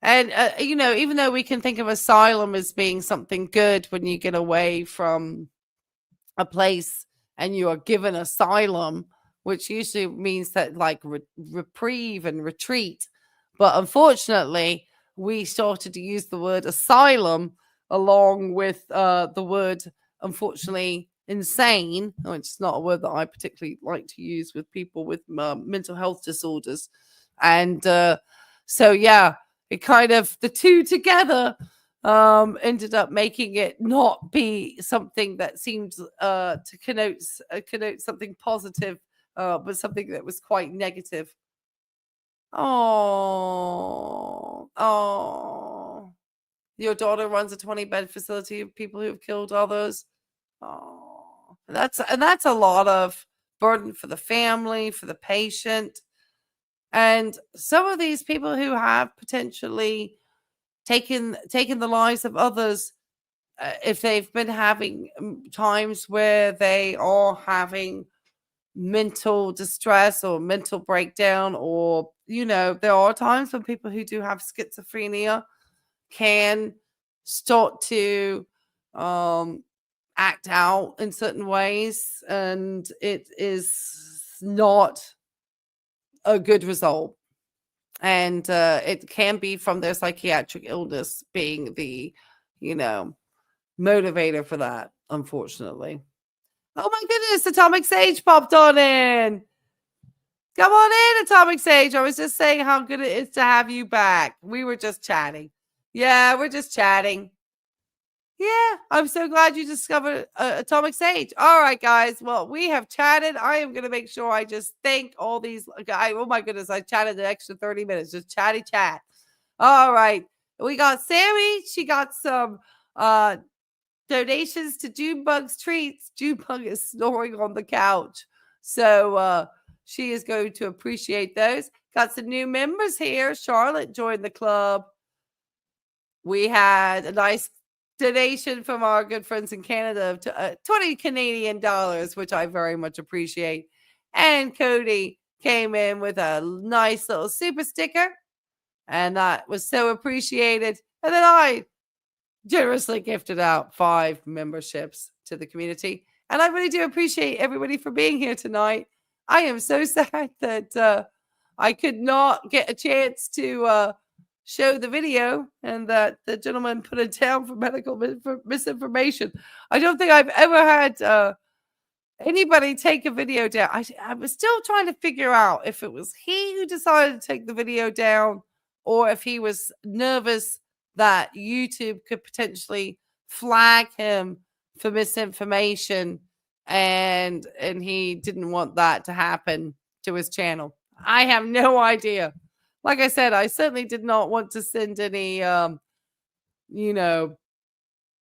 And, you know, even though we can think of asylum as being something good when you get away from a place and you are given asylum, which usually means that like reprieve and retreat. But unfortunately, we started to use the word asylum along with the word, unfortunately, insane, which is not a word that I particularly like to use with people with mental health disorders. And so, yeah, it kind of, the two together ended up making it not be something that seemed to connote something positive, but something that was quite negative. Oh, your daughter runs a 20-bed facility of people who have killed others. Oh, that's a lot of burden for the family, for the patient, and some of these people who have potentially taken the lives of others, if they've been having times where they are having mental distress or mental breakdown, or, you know, there are times when people who do have schizophrenia can start to act out in certain ways, and it is not a good result. And it can be from their psychiatric illness being the, you know, motivator for that, unfortunately. Oh my goodness, Atomic Sage popped on in. Come on in, Atomic Sage. I was just saying how good it is to have you back. We were just chatting. Yeah, we're just chatting. Yeah, I'm so glad you discovered Atomic Sage. All right, guys. Well, we have chatted. I am going to make sure I just thank all these guys. Oh my goodness, I chatted an extra 30 minutes. Just chatty chat. All right. We got Sammy. She got some donations to Junebug's treats. Junebug is snoring on the couch. So she is going to appreciate those. Got some new members here. Charlotte joined the club. We had a nice donation from our good friends in Canada of 20 Canadian dollars, which I very much appreciate. And Cody came in with a nice little super sticker, and that was so appreciated. And then I generously gifted out 5 memberships to the community. And I really do appreciate everybody for being here tonight. I am so sad that I could not get a chance to show the video, and that the gentleman put it down for medical misinformation. I don't think I've ever had anybody take a video down. I was still trying to figure out if it was he who decided to take the video down, or if he was nervous that YouTube could potentially flag him for misinformation, and he didn't want that to happen to his channel. I have no idea. Like I said, I certainly did not want to send any, you know,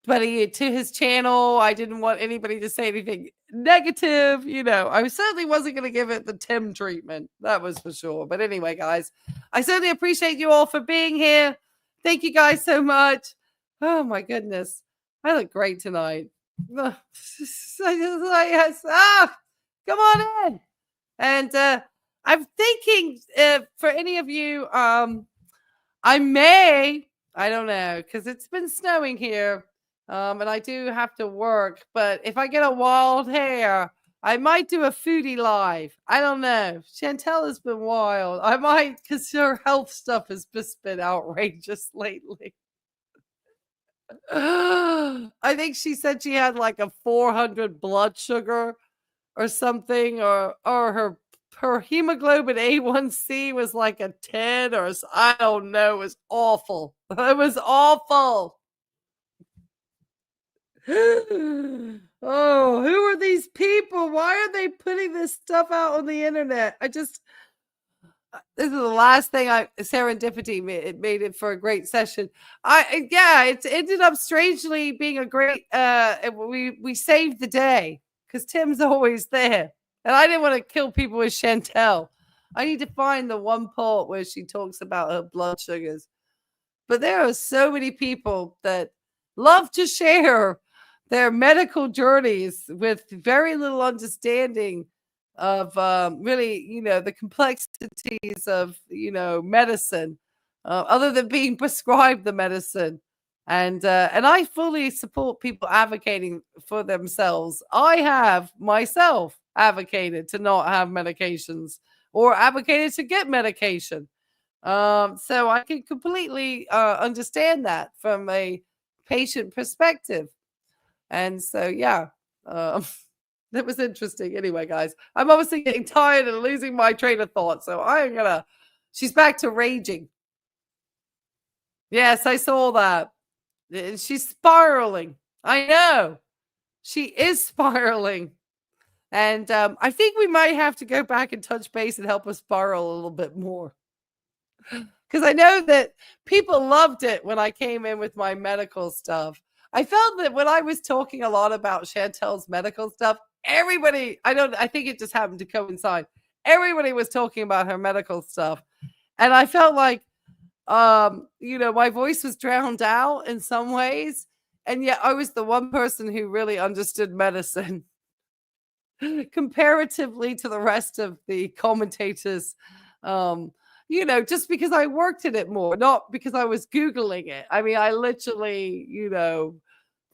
buddy to his channel. I didn't want anybody to say anything negative. You know, I certainly wasn't going to give it the Tim treatment. That was for sure. But anyway, guys, I certainly appreciate you all for being here. Thank you guys so much. Oh my goodness. I look great tonight. I just like, yes. Come on in. And I'm thinking for any of you, I don't know, because it's been snowing here, and I do have to work. But if I get a wild hair, I might do a foodie live. I don't know. Chantel has been wild. I might, because her health stuff has just been outrageous lately. I think she said she had like a 400 blood sugar or something, or her hemoglobin A1C was like a 10, or I don't know. It was awful. It was awful. Oh, who are these people? Why are they putting this stuff out on the internet? This is the last thing serendipity made it for a great session. It ended up strangely being a great we saved the day because Tim's always there. And I didn't want to kill people with Chantel. I need to find the one part where she talks about her blood sugars. But there are so many people that love to share their medical journeys with very little understanding of really, the complexities of, medicine, other than being prescribed the medicine. And I fully support people advocating for themselves. I have myself advocated to not have medications or advocated to get medication. So I can completely understand that from a patient perspective. And so, yeah, that was interesting. Anyway, guys, I'm obviously getting tired and losing my train of thought. So she's back to raging. Yes, I saw that. She's spiraling. I know. She is spiraling. And I think we might have to go back and touch base and help us spiral a little bit more. Because I know that people loved it when I came in with my medical stuff. I felt that when I was talking a lot about Chantel's medical stuff, everybody, I think it just happened to coincide. Everybody was talking about her medical stuff. And I felt like, my voice was drowned out in some ways. And yet I was the one person who really understood medicine comparatively to the rest of the commentators. Just because I worked in it more, not because I was Googling it. I mean, I literally,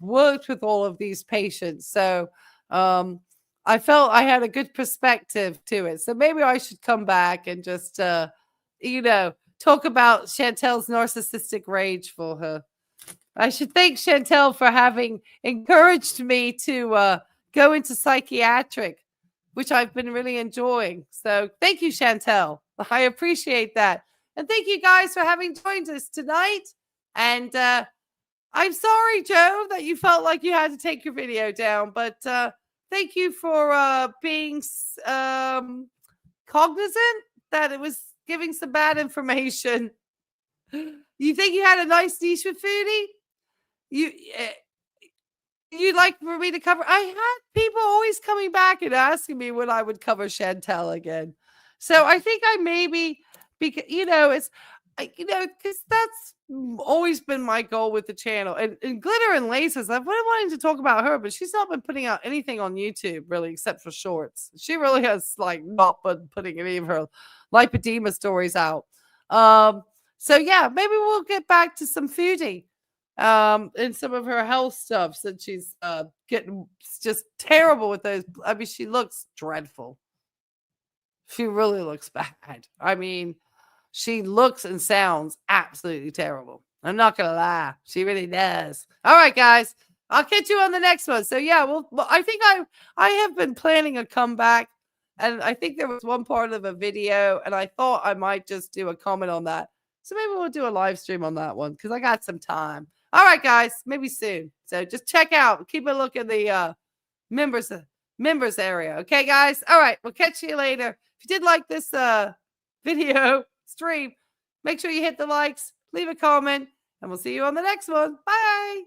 worked with all of these patients. So I felt I had a good perspective to it. So maybe I should come back and just, talk about Chantel's narcissistic rage for her. I should thank Chantel for having encouraged me to go into psychiatric, which I've been really enjoying. So thank you, Chantel. I appreciate that. And thank you guys for having joined us tonight. And I'm sorry, Joe, that you felt like you had to take your video down. But thank you for being cognizant that it was giving some bad information. You think you had a nice niche with foodie? You'd like for me to cover? I had people always coming back and asking me when I would cover Chantel again. So I think I maybe, because, because that's always been my goal with the channel. And Glitter and Laces, I've been wanting to talk about her, but she's not been putting out anything on YouTube really, except for shorts. She really has not been putting any of her lipedema stories out. So yeah, maybe we'll get back to some foodie. And some of her health stuff, since she's getting just terrible with those. I mean, she looks dreadful. She really looks bad. I mean, she looks and sounds absolutely terrible. I'm not gonna lie, she really does. All right, guys, I'll catch you on the next one. So yeah, well, I think I have been planning a comeback, and I think there was one part of a video, and I thought I might just do a comment on that. So maybe we'll do a live stream on that one because I got some time. All right, guys, maybe soon. So just check out, keep a look in the members area. Okay, guys. All right, we'll catch you later. If you did like this video stream, make sure you hit the likes, leave a comment, and we'll see you on the next one. Bye.